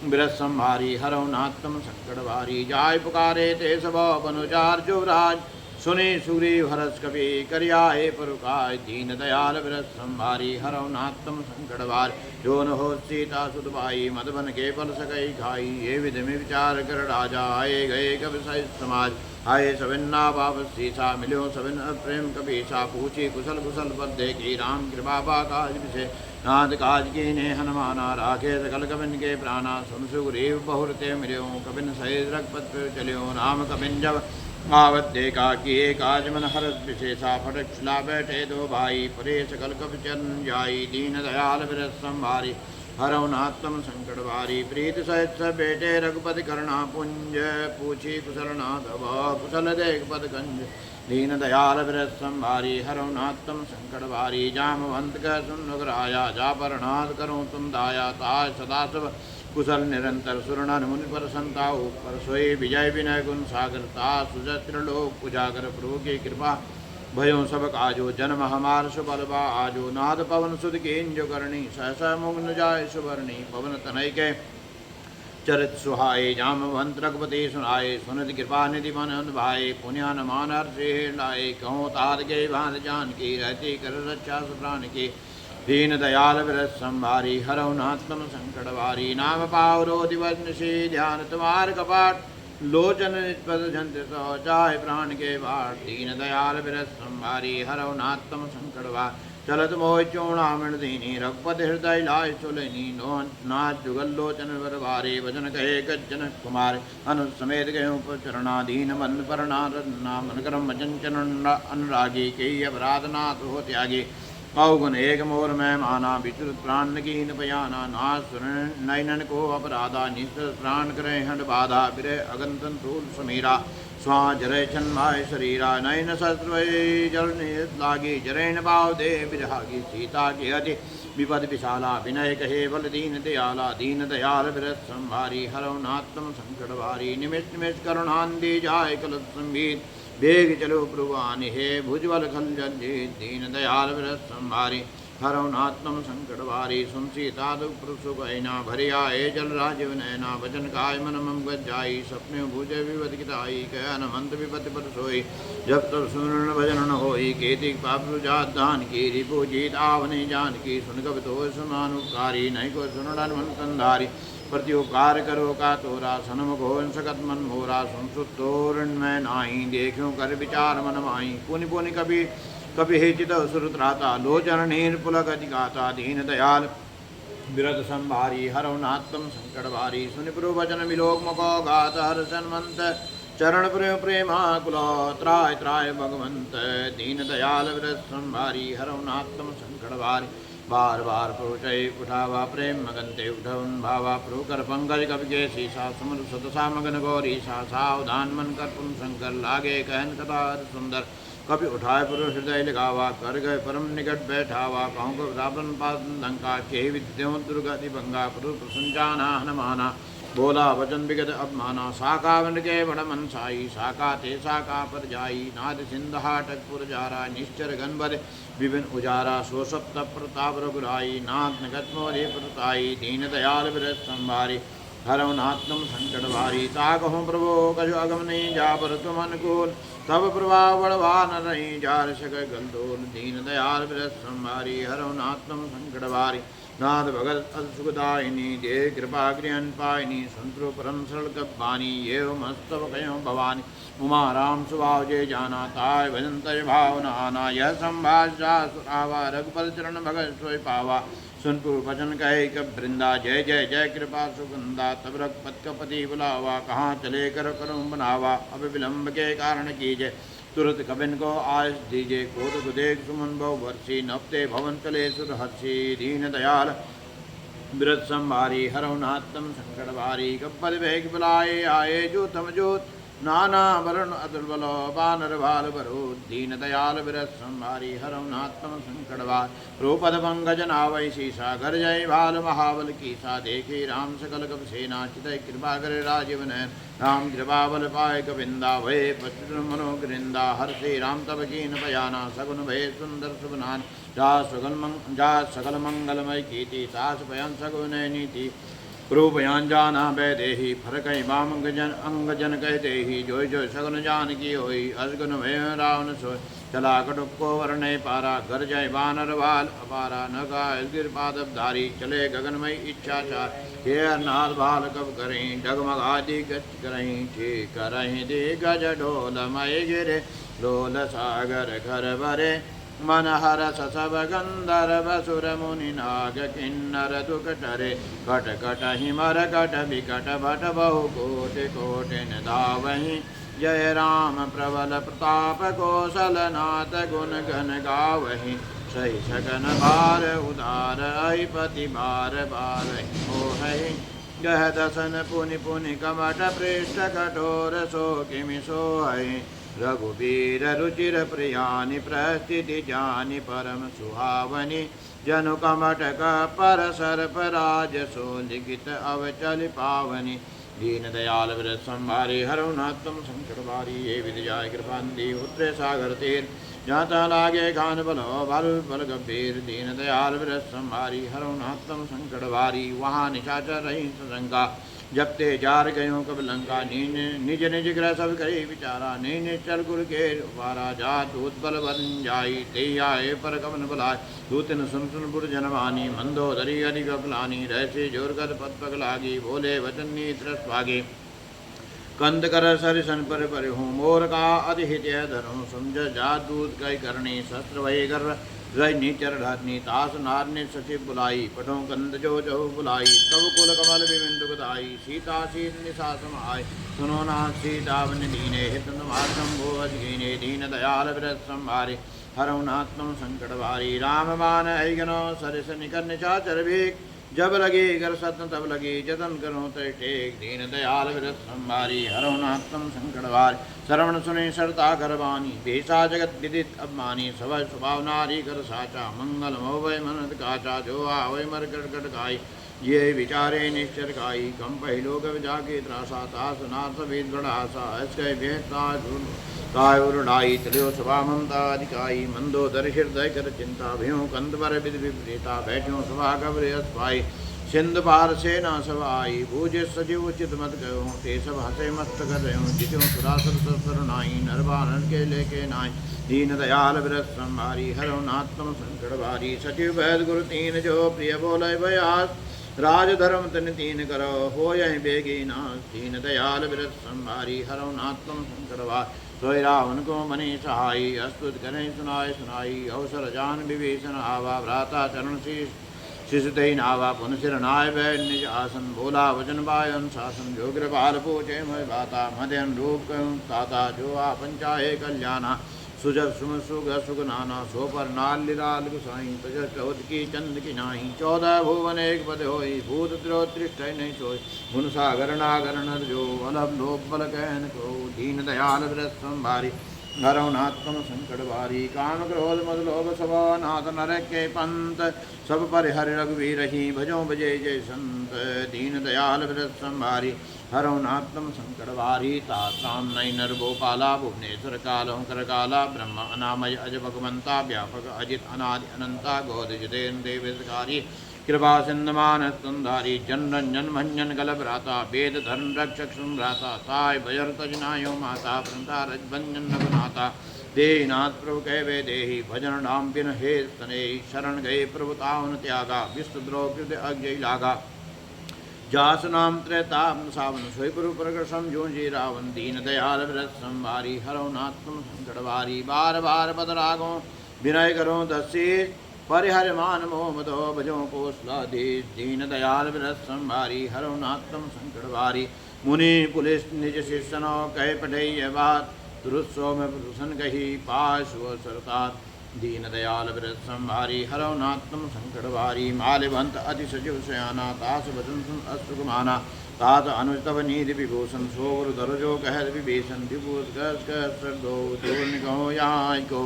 व्रत संभारी हरौ नात्म संकट भारी जाय पुकारे ते सब अनुचार जुवराज सुने सुग्रीव हरस कवि करियाए परुकाय दीन दयाल व्रत संभारी हरौ नात्म संकट भारी जो न हो सीता सुत भाई मधुबन के पल सकई खाई ये विधि में विचार कर राजा आए गए कवि सहित समाज आए सविन्ना वापस सीसा मिलो सविन प्रेम कबीसा पूछी कुशल कुशल पद देखी राम कृपा काज विषय नाथ काज की ने हनुमाना राखे सकल कबिन के प्राणा सुन सुग्रीव बहुरते मिलो कबिन सहित रघुपत चलियो राम कबिन जब आवत देखा कि एक आज मन हरत विशेषा फटक छिला बैठे दो भाई परे सकल कप चरण जाई दीन दयाल व्रत संभारी हरौ नात्म संकट भारी प्रीत सहित सब बेटे रघुपति करना पुंज पूछी कुशल नाथ कुशल देख पद कंज दीन दयाल व्रत संभारी हरौ नात्म संकट भारी जामवंत कह सुन आया जा पर नाथ करो तुम दाया ताज सदा सब कुशल निरंतर सुरनन मुनि पर संताओ पर सोई विजय विनय गुण सागरता सुजत्र लोक उजागर प्रभु की कृपा भयो सब काजो जन्म हमार सुबलबा आजो नाद पवन सुध केंजो करणी सहसा मुग्न जाय सुवर्णी पवन तनय के चरित सुहाय जामवंत रघुपति सुनाए सुनत कृपा निधि मन भाई पुण्यान मान हर्षि लाए कहो तार के भान जान की रहती कर रक्षा प्राण की दीन दयाल व्रत संभारी हरौ नात्म संकट भारी नाम पावरो दिवस निशि ध्यान तुम्हार कपाट लोचन निष्पद झंत सो चाहे प्राण के बाट दीन दयाल व्रत संभारी हरौ नात्म संकट भार चलत मोह चूणामण दीनी रघुपति हृदय लाय सुलनी नो नाथ जुगल लोचन वर भारे वचन कहे गज्जन कुमार अनुज समेत गयो चरणा दीन मन परना रन्ना मन करम वचन चरण अनुरागी के अपराध नाथ हो त्यागी अवगुण एक मोर में माना विचुत प्राण कीन पयाना नाथ सुन नयनन को अपराधा निश्चित प्राण करे हंड बाधा बिरे अगंतन तूल समीरा स्वाजरे छन्माय शरीरा नयन शस्त्रवै जल लागी जरेण भाव दे विरहागी सीता के अति विपद विशाला विनय कहे बल दीन दयाला दीन दयाल विरस संभारी हरौ नात्म संकट भारी निमिष निमिष करुणांदी जाय कलत संगीत वेग चलो प्रभुवानि हे भुजबल खल जंजीत दीन दयाल विरस संभारी हरौ नात्म संकट भारी सुन सीता दुख प्रसुख ऐना भरि आए जल राजीव नैना वचन काय मन मम गजाई सपने भुज विपद किताई कह अनंत विपद पर सोई जब तब सुन भजन न होई केतिक पाप जात दान की रिपु जीत आवने जान की सुन कब तो समानुकारी नहीं को सुन मन संधारी प्रत्युपकार करो का तोरा सनम घोन सकत मन मोरा सुन सुत तोरण मैं नाई देखूं कर विचार मन माई पुनि पुनि कभी कपि हेचित असुर त्राता लोचन नीर पुलगति गाता दीन दयाल विरत संभारी हरौ नात्म संकट भारी सुनि प्रभु वचन विलोक मुखो गात हर्षन मंत चरण प्रेम प्रेमा कुलो त्राय त्राय भगवंत दीन दयाल विरत संभारी हरौ नात्म संकट भारी बार बार प्रोचय उठावा प्रेम मगनते उठन भावा प्रोकर पंकज कवि के शीशा समर सतसा मगन गौरी सा सावधान मन कर पुन शंकर लागे कहन कथा सुंदर कभी उठाए पुरुष हृदय लगावा कर गए परम निकट बैठावा कहूँ को रावण पाद लंका के विद्यों दुर्गति भंगा पुरुष प्रसंजाना हनुमाना बोला वचन विगत अपमाना साका वंड के बड़ मनसाई साका ते साका पर जाई नाद सिंधहाटक पुर जारा निश्चर गनबर विभिन्न उजारा सो सप्त प्रताप रघुराई नाथ नगत मोरे प्रताई दीन दयाल विरत संभारी हरौ नात्म संकट भारी ताकहूँ प्रभो कछु अगम नहीं जा पर तुम अनुकूल तब प्रभाव बड़वान रही जार सक गंदोल दीन दयाल विरत संभारी हरौ नात्म संकट भारी नाथ भगत सुखदायिनी दे कृपा गृहन पायनी संतु परम सरल गब्बानी ये मस्तव कयो भवानी उमा राम सुभाव जय जाना ताय भजन तय भावना आना यह संभाषा सुरावा रघुपल चरण भगत सोय पावा सुनपुर भजन कहे कब वृंदा जय जय जय कृपा सुगंधा तब रघुपत कपति बुलावा कहाँ चले कर करूँ बनावा अब विलंब के कारण कीजिए तुरंत कबिन को आयस दीजिए कोट देख सुमन बहु वर्षी नपते भवन चले सुर हर्षी दीन दयाल विरत संभारी हरौ नात्म संकट भारी कपल वेग बुलाए आए जो तम जोत नाना वरण अतुल बलो बानर भाल बरो दीन दयाल विरत संभारी हरौ नात्म संकट भार रूपद पंकज नावै सीसा घर जय भाल महाबल कीसा देखे राम सकल कप सेना चितय कृपा करे राजीव नयन राम कृपा बल पाए कविंदा भय पशु मनो गृंदा हर श्री राम तब कीन पयाना सगुन भय सुंदर सुगनान जा सकल मंगलमय कीति सास पयन सगुन नीति रूपयान जाना वैदेही फरक बाम अंगजन कहते ही जोय जोय सगन जान की होई असगुन भय रावण सोय चला कटुक को वर्ण पारा घर जय बानर बाल अपारा न गिर पादधारी चले गगनमय इच्छाचार हे नाथ बाल कब करें डगमगादि गच करें ठीक करें दे गज ढोलमय गिरे लोल सागर घर भरे मन हरस सब गंधर्व सुर मुनि नाग किन्नर दुकटरे कट कट हिमर कट विकट भट बहु कोटि कोटिन धावहि जय राम प्रबल प्रताप कौशल नाथ गुण गण गावहि सही सकन बार उदार अहिपति बार बार मोहि गह दसन पुनि पुनि कमट पृष्ठ कठोर सो किमि सोहि रघुबीर रुचिर प्रियानि प्रस्थिति जानि परम सुहावनि जनु कमटक पर सर्पराज सो लिखित अवचल पावनि दीन दयाल विरत संभारी हरौ नात्म संकट भारी ये विधि जाय कृपांदी उतरे सागर तीर जाता लागे खान बलो बल बल गंभीर दीन दयाल विरत संभारी हरौ नात्म संकट भारी वहाँ निशाचर रही सशंका जब ते जार गयो कब लंका निज निज ग्रह सब करे विचारा ने चल गुर के वारा जात उत्पल बन जाई ते आए पर कवन बुलाए दूतन सुन सुन बुर जनवानी मंदोदरी हरि गपलानी रहसे जोरगत पद पग लागी बोले वचन नीत्र स्वागे कंद कर सरिसन पर हूँ मोर का अधिहित धनु समझ जात दूत कई करणी शस्त्र वही कर रही नीचर ढरनी तास नार ने सचिव बुलाई पठों कंद जो बुलाई तब कुल कमल विभिन्न दुखदाई सीता शीत निशासम आय सुनो नाथ सीतावन दीने हित शंभो अधीने दीन दयाल विरत संभारे हरौ नात्म संकट भारी राम मान ऐगनो सरस निकर निशाचर भीख जब लगे कर सतन तब लगे जतन करो तय टेक। दीन दयाल विरत संभारी हरो नाथ तुम संकट वार। श्रवण सुने सरता करवानी भेषा जगत विदित अभिमानी। सवय स्वभाव नारी कर साचा मंगल मोवय मनत काचा। जो आवय मर कट गाई ये विचारे निश्चर गाई। कम पहिलोक जाके त्रासा तास नाथ वेद बड़ासा। ऐसे भेता काय उड़ाई तलियो सभा ममता अधिकाई। मंदोदर हृदय कर चिंता भयो कंद पर विद विपरीता। बैठो सभा कब्र अस्पाई सिंध पार से न सवाई। भूजे सजीव चित मत गयो ते सब हसे मस्त कर रहे। जितो सुरासर सर नाई नरबानर के लेके नाई। दीन दयाल विरत संभारी हरो नाथ तुम संकट भारी। सचिव वैद गुरु तीन जो प्रिय बोले बयास। राज धर्म तन तीन करो हो यह बेगी नाश। दीन दयाल विरत संभारी हरो नाथ तुम संकट भारी। सोई रावण को मनी सहाई अस्तुत करें सुनाए सुनाई। अवसर जान विभीषण आवा भ्राता चरण शिशुते नावा। पुन सिर नाय बैठ निज आसन बोला वचन बायन शासन। जो कृपाल पूछे मय बाता मध्यन रूप कहूँ ताता। जो आपन चाहे कल्याणा सुजर सुम सुग सुग नाना। सो पर नाल लिराल गुसाई तज चौद की चंद की नाही। 14 भुवन एक पद होई भूत त्रिष्ठ नहीं सोई। गुण सागर नागर नर जो अलभ लोभ बल कहन को। दीन दयाल विरत संभारी हरो नाथ तुम संकट भारी। काम क्रोध मद लोभ स्वभाव नाथ नर के पंत। सब पर हरि रघुवीर ही भजो बजे जय संत। दीन दयाल विरत संभारी हरो नाथ तुम संकट भारी। तासाम नई नर गोपाला भुवनेश्वर कालोंकर काला। ब्रह्म अनामय अज भगवंता व्यापक अजित अनादि अनंता। गोद जितेन देवकारी कृपा सिंधमान स्तंधारी। जन रंजन भंजन कल भ्राता वेद धर्म रक्षक सुभ्राता। ताय भजर तजनायो माता वृंदा रजभंजन रघुनाथा। देहि नाथ प्रभु कह वे देहि भजन नाम बिन हे तने। शरण गए प्रभु तावन त्यागा विष्णुद्रोह कृत अज्ञ लागा। जास नाम त्रेताम सावन सोई गुरु प्रगट समझो जी रावण। दीन दयाल विरत संभारी हरो नाथ तुम संकट भारी। बार बार बदरागो विनय करो दसी। परिहर मान मोह मदो भजो कोसलाधीश। दीन दयाल विरत संभारी हरो नाथ तुम संकट भारी। मुनि पुलिस निज शिष्यनो कह पढ़े बात। दुरुत्सव में प्रदूषण कही पाश व सरकार। दीन दयाल विरत संभारी हरो नाथ तुम संकट भारी। माल्यवंत अति सचिव सयाना तास वचन सुन अश्रुमाना। तात अनुतव नीति विभूषण सोवर दरजो कहर विभीषण। विभूष दो कहो यहाँ को।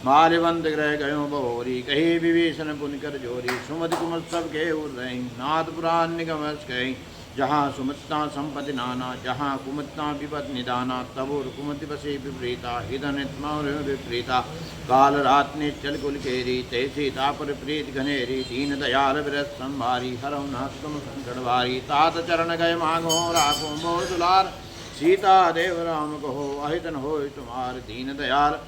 माल्यवंत ग्रह गयो बहोरी कही विभीषण पुन कर जोरी। सुमति कुमत सब के रही नाथ पुराण निगम कही। जहाँ सुमत्ता संपत्ति नाना जहाँ कुमत्ता विपद निदाना। तबोर कुमति बसे विपरीता हिदन विपरीता। काल रात ने चल कुल केरी तैसी तापर प्रीत घनेरी। दीन दयाल विरत संभारी हरो नाथ तुम संकट भारी। तात चरण गए मांगो राखो मोर दुलार। सीता देव राम कहो अहितन हो तुम्हार। दीन दयाल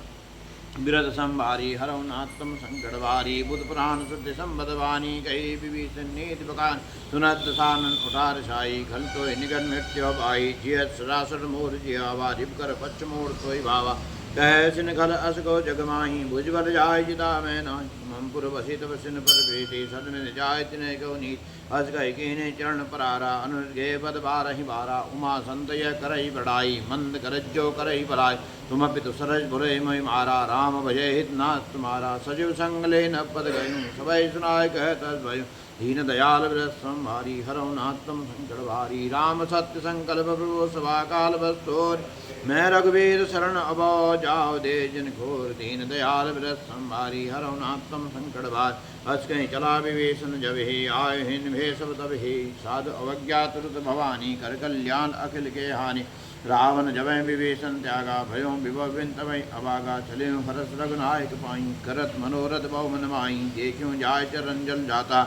विरत संभारी हरो नाथ तुम संकट भारी। बुध पुराण शुद्ध संबद वाणी कही विभीषण नीति बकान। सुनत सानन उठार शाही खल तो निगन मृत्यु भाई। जियत सरासर मोर जियावा रिप कर पच्छ मोड़ सोई भावा। कह सिन खल अस को जगमाही भुजबल जाय जिता मैं नाही। ममपुर वसित वसिन पर प्रीति सदन जाय तिने को नीत। हस गए कीने चरण परारा अनुगे पद बारहि बारा। उमा संतय करही बड़ाई मंद करज्जो करही भलाई। तुम पितु सरज बुरे मय मारा राम भजय हित नाथ तुम्हारा। सजीव संग ले न पद गयु सबय सुनाय कहत भय। दीन दयाल विरत संभारी हरो नाथ तुम संकट भारी। राम सत्य संकल्प प्रभु सभा काल बस्तोर। मैं रघुवीर शरण अबो जाओ दे जिन घोर। दीन दयाल विरत संभारी हरो नाथ तुम संकट भार। हस कहीं चला विभीषण जब ही आय हिन भेषव तब ही। साधु अवज्ञा तुरत भवानी कर कल्याण अखिल के हानि। रावण जबै विभीषण त्यागा भयो विभविन तबै अभागा। चले हरस रघुनायक पाई करत मनोरथ बहु मन माई। देखियो जाय चरण जल जाता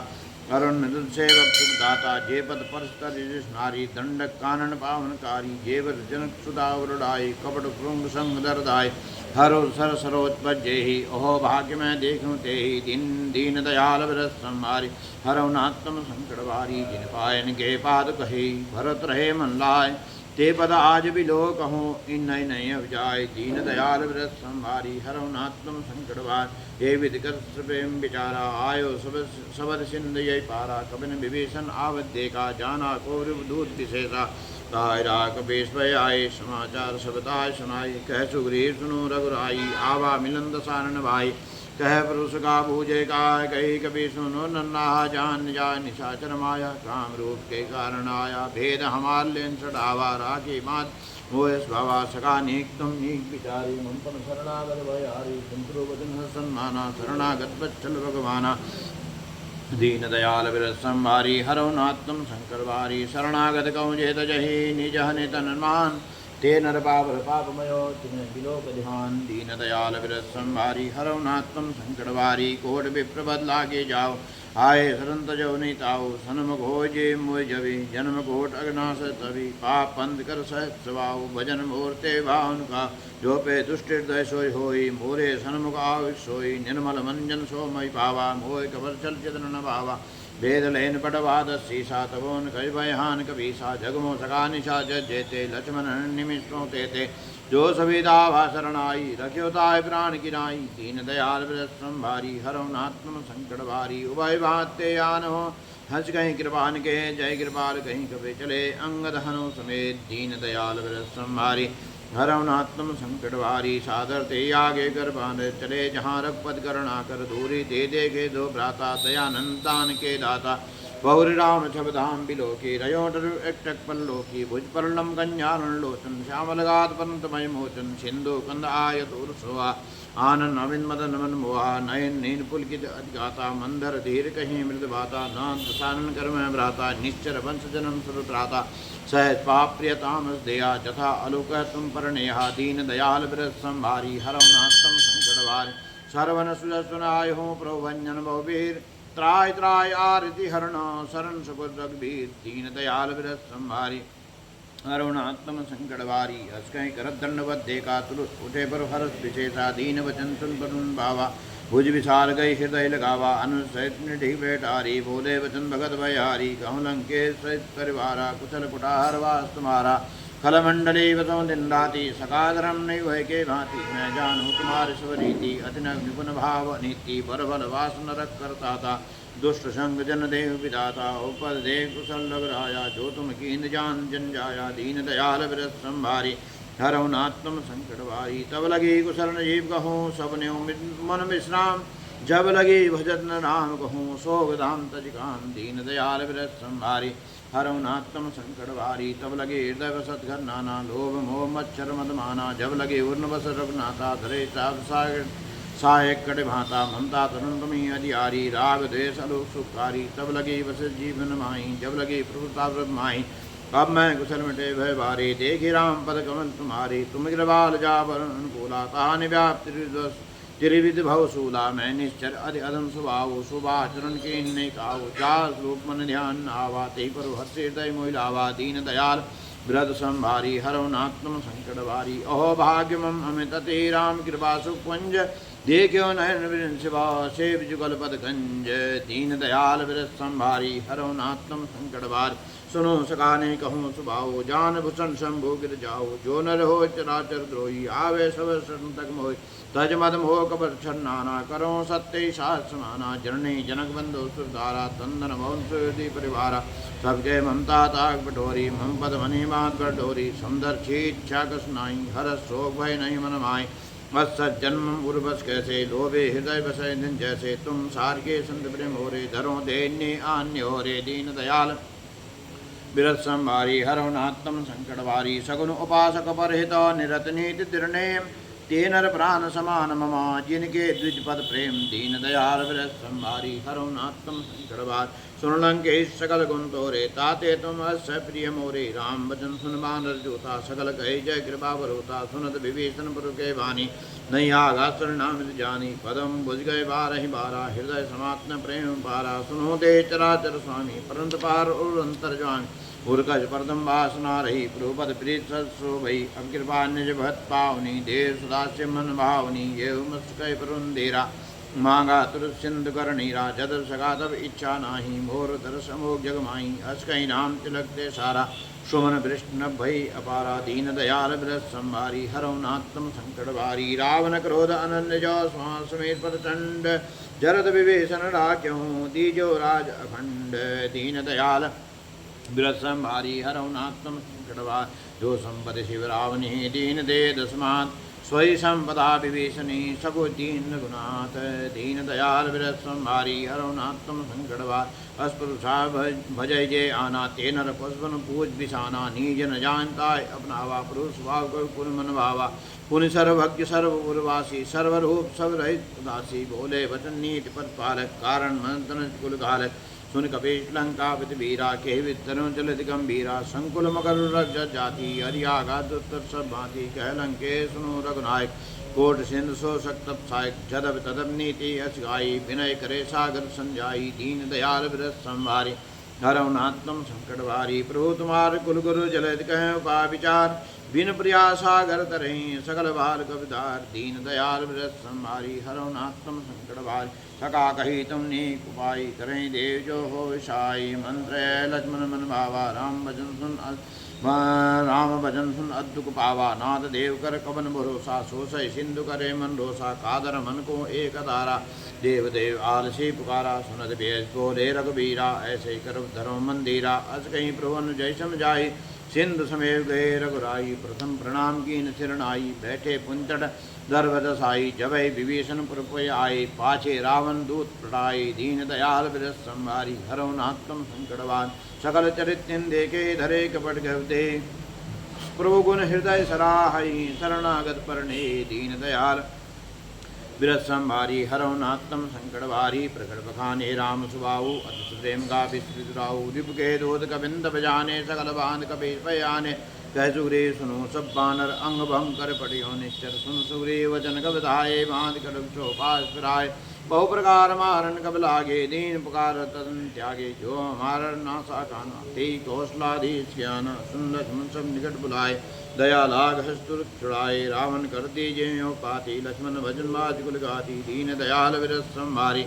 अरुण मृदुल सेवक सुखदाता। जे पद परस्तर नारी दंडक कानन पावनकारी। जेवर जनक सुधा उड़ाई कपट कृंग संग दरदाय। हरो सर सरोज जेहि ओहो भाग्य में देखूं तेहि। दीन दयाल विरत संभारी हरो नाथ तुम संकट भारी। जिन पायन के पाद कही भरत रहे मन लाय। ते पद आज भी लो कहो इन नय नय अवजाय। दीन दयाल विरत संभारी हरो नाथ तुम संकट भार। हे विधिकर प्रेम विचारा आयो सबद सिंध यही पारा। कबिन विभीषण आवत देखा जाना कौरव दूत विशेषा। तायरा कपीस भय आये समाचार सबताय सुनाई। कह सुग्रीव सुनो रघुराई आवा मिलन दसानन भाई। कह पुरुष का पूजे का कही कभी सुनो नन्ना जान जाय निशाचर माया काम रूप के कारण आया भेद हमार लेन चढ़ावा राखी मात मोह स्वभावा सका नीक तुम नीक विचारी मंपन शरणागत भयारी संतरो वचन सन्माना शरणागत बच्चल भगवाना दीन दयाल विरत संभारी हरौ नात्म शंकर बारी शरणागत कौ जेत जही निज नितन मान ते नर पावर पापमयो तुम्हें बिलोक ध्यान दीन दयाल विरत संभारी हरौ नात्म शंकर बारी कोट विप्रबद लागे जाओ आए सरंत जो नीताओ सन्मुख हो जे मोय जवि जन्म कोट अग्नाश तभी पाप पंथ कर सहत सवाओ भजन मूर्ते भावन का जो पे दुष्ट हृदय सोई होई मोरे सन्मुख आविक सोई निर्मल मंजन सो मई पावा मोय कबर चल चिदन न भावा वेद लेन पटवाद सीसा तबोन कई भयहान कबीसा जगमो सका निशा जेते लक्ष्मण निमिषों तेते जो सविदा शरणाई रख्यो ताय प्राण की नाई दीन दयाल व्रत संभारी हरौ नात्म संकट भारी उभय भाते आन हो हंस कहीं कृपान के जय कृपाल कहीं कभी चले अंगद हनु समेत दीन दयाल व्रत संभारी हरौ नात्म संकट भारी सादर ते आगे कर बांध चले जहाँ रघुपत करुणा कर दूरी दे दे के दो भ्राता दयानंदान के दाता पौरी राम छबधाम बिलोकी रयोटर एकटक पल्लोकी भुज परलम कन्यारण लोचन श्यामलगात पंतमय मोचन सिंधु कंद आयतुर सोहा आनंद अविंद मदन मन मोहा नयन नीन पुलकित अधिगाता मंदर धीर कहीं मृद भाता नान प्रसारण कर में भ्राता निश्चर वंश जन्म सुरत्राता सहज पाप प्रियतामस दया जथा अलुक तुम परनेहा दीन दयाल व्रत संभारी हरौ नात्म संकट भारी सर्वन सुजसुनाय हो प्रभुभंजन बहुवीर त्राय त्राय आरति हरण शरण सुकुर रघुबीर दीन दयाल व्रत संभारी अरुणात्म संकट वारी हस कहीं करत दंडवत देखा तुलुस उठे पर हर्ष विशेषा दीन वचन सुन परुण भावा भुज विशाल गई हृदय लगावा अनुसहित निधि बेटारी बोले वचन भगत भयारी कहूँ लंकेश सहित परिवारा कुशल कुटार वास तुम्हारा खलमंडली वसों दिन राति सकाधरम नहीं वह के भांति मैं जानूँ तुम्हारी स्वरीति अति निपुण भाव नीति बर बल वास नरक करता था दुष्ट संग जन देव विदाता उपद देव कुशल लग राया जो तुम कीन जान जन जाया दीन दयाल व्रत संभारी हरौ नात्म संकट भारी तब लगी कुशल जीव कहूँ सब ने मन विश्राम जब लगी भजन राम कहूँ सोग धाम तजिकान दीन दयाल व्रत संभारी हरौ नात्म संकट भारी तब लगे हृदय वसत घर नाना लोभ मोह मच्छर मदमाना जब लगे उर्ण बस रघुनाथा धरे चाप सहायक कट भाता ममता तरुण तुमी अधियारी राग द्वेष अलोक सुखारी तब लगे बस जीवन माही जब लगे प्रभुता व्रत माही अब मैं कुशल मिटे भय भारी देखी राम पद कमल तुम्हारी तुम कृपाल जा वरण बोला कहा व्याप्ति त्रिविध भवशूला मैं निश्चर अधि अधम स्वभाव शुभाचरण के इन्ने काओ चार रूप मन ध्यान आवा ते पर हर्ष हृदय मोहिलावा दीन दयाल व्रत संभारी हरौ नात्म संकट भारी अहो भाग्यमम अमित ते राम कृपा सुकुंज देखो नयन विरन शिवा सेव जुगल पद गंज दीन दयाल व्रत संभारी हरौ नात्म संकट भारी सुनो सकाने कहूँ सुभाओ जान भूषण शंभु गिर जाओ जो नर हो चराचर द्रोही आवे सब शरण तक मोहि तज मद मोह कबर छन्नाना करो सत्य सात समाना जननी जनक बंधु सुरधारा तंदन मौन सुदी परिवारा सबके ममता ताक बटोरी मम पद मनी मात बटोरी सुंदर छीच्छा कसनाई हर शोक भय नहीं मन माई मत्सत जन्म उर्वस कैसे लोभे हृदय बसै दिन जैसे तुम सार के संत प्रेम हो रे धरो देन्य आन्य हो रे दीन दयाल विरत संभारी हरौ नात्म संकट भारी सगुन उपासक परहित निरत नीति निर्णय ते नर प्राण समान ममा जिनके द्विज पद प्रेम दीन दयाल विरत संभारी हरौ नात्म संकट भारी सुन लंकेश सकल गुण तोरे ताते तुम अस्य प्रिय मोरे राम वचन सुन बानर जोता सकल कहे जय कृपा बरोता सुनत विभीषण पुर के वाणी नहीं आगा नाम जानी पदम बुझ गए बारहि बारा हृदय समात्म प्रेम पारा सुनो दे चराचर स्वामी परंत पार और अंतर जामी उर्कज परदम वासना रही प्रोपद प्रीत सत्सो भई अब कृपा निज भक्त पावनी देव सुदास्य मन भावनी ये मुस्कै परुंदेरा मांगा तुर सिंधु कर नीरा जद सगा तब इच्छा नाही मोर दरस अमोघ जग माही हस कहीं नाम तिलक दे सारा सुमन वृष्ण भई अपारा दीन दयाल व्रत संभारी हरौ नात्म संकट भारी रावण क्रोध अनन्य जो श्वास समेत प्रचंड जरद विभीषण राख्यों दीजो राज अखंड दीन दयाल व्रत संभारी हरौ नात्म संकट भारी जो संपति शिव रावणी दीन दे दस्मात् स्वयं संपदा विभीषणी सबो दीन रघुनाथ दीन दयाल विरस संहारी हरौ नाथम संकटवार अस्पृशा भजय जय आना ते नर पशुन पूज बिसाना नीज न जानता अपनावा पुरुष भाव कुल मन भावा पुण्य सर्वज्ञ सर्वपुरवासी सर्वरूप सर्वरहित उदासी बोले वचन नीति पद पालक कारण मंथन कुल घालक सुन कपीश लंका वीरा के वितरण चलित गंभीरा संकुल मकर रज जाति हरियागा दुत्तर सब भांति कह लंके सुनो रघुनायक कोट सिंधु सो सक्त सायक जदब तदब नीति असगाई विनय करे सागर संजाई दीन दयाल विरस संभारी हरौ नाथम संकट वारी प्रभु तुम्हार कुल गुरु जलद कह उपा विचार बिन प्रिया सागर तरही सकल बाल कविदार दीन दयाल विरस संभारी हरौ नाथम संकट वारी सका कही तुमने उपाय करें देव जो हो विषाई मंत्र लक्ष्मण मन भावा राम भजन सुन अद्दुक पावा नाथ देव कर कवन भरोसा सोसय सिंधु करे मन रोसा कादर मन को एक तारा देव देव आलसी पुकारा सुनद बेज बोले रघुबीरा ऐसे कर धरो मंदिरा अस कहीं प्रभु जय समझाई सिंधु समेव गए रघुराई प्रथम प्रणाम की सिरनाई बैठे पुंतड़ दरवदसाई जबई विभीषण पुरपय आई पाछे रावण दूत प्रटाई दीन दयाल विरस संभारी हरौ नाथम संकटवान सकल चरित्यन देखे धरे कपट गवते प्रभु गुण हृदय सराहई शरणागत परणे दीन दयाल विरस संभारी हरौ नाथम संकटवारी प्रकट बखाने राम सुबाऊ अति प्रेम का विस्तृत राहु रिप के दोध कबिंद बजाने सकल बांध कबीर पयाने कह सुग्रीव सुनो सब बानर अंग भंग कर पड़ियो निश्चर सुन सुग्रीव वचन कब धाये बांध कर चौपास फिराए बहु प्रकार मारन कब लागे दीन पुकार तदन त्यागे जो मारन नासा काना ते कौशलाधीश ज्ञान सुन लक्ष्मण सब निकट बुलाए दया लाग हस्तुर छुड़ाए रावण कर दीजे पाती लक्ष्मण भजन बाज कुल गाती दीन दयाल विरस संभारी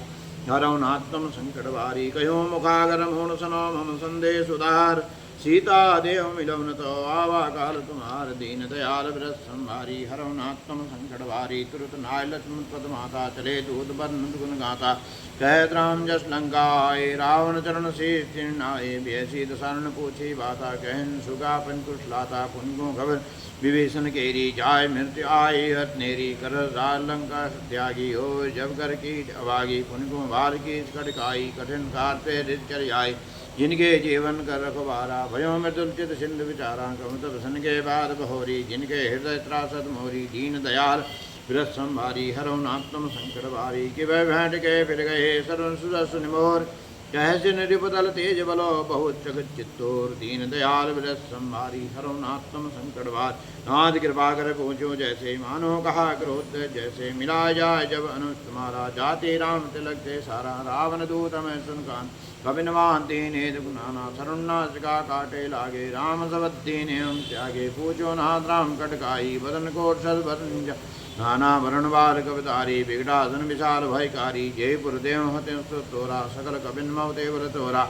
हरौ नाथम संकटवारी कहो मुखागर मूण सनो मम संदेश उदार सीता देव मिलवन तो आवा काल तुम्हार दीन दयाल विरस संभारी हरौ नाथम संकटवारी तुरत नाय लक्ष्मण पद माता चले दूत बर्न गुण गाता कहत राम जस लंका आए रावण चरण शीष चिन्नाए बेसी दशरण पूछी बाता कहन सुगा पन कुशलाता पुनको खबर विभीषण केरी जाय मृत्यु आए हतनेरी कर राज लंका त्यागी हो जब कर कीट अभागी पुनको भार की कटकाई कठिन कार पे चर आए जिनके जीवन कर रखवारा भयो मृदुलचित सिंधु विचारा कमुत सन के बाद बहोरी जिनके हृदय त्रासद मोरी दीन दयाल विरस संभारी हरौ नाथम संकटवारी कि वह भेंट के फिर गए सर्व सुरस निमोर कहसे निरिपतल तेज बलो बहुत जगत चित्तोर दीन दयाल विरस संभारी हरौ नाथम संकटवार नाथ कृपा कर पहुँचो जैसे मानो कहा क्रोध जैसे मिला जाए जब अनुज तुम्हारा जाते राम तिलक से सारा रावण दूत में सुनकान कबिनवान दीने गुनाना सरुन्नास का काटे लागे राम सबद्दीन हम त्यागे पूछो नाथ राम कटकाई बदन कोट सद बदन नाना वरण बाल कवितारी बिगड़ासन विशाल भयकारी जयपुर देव हते तोरा सकल कबिन मवतेवल तोरा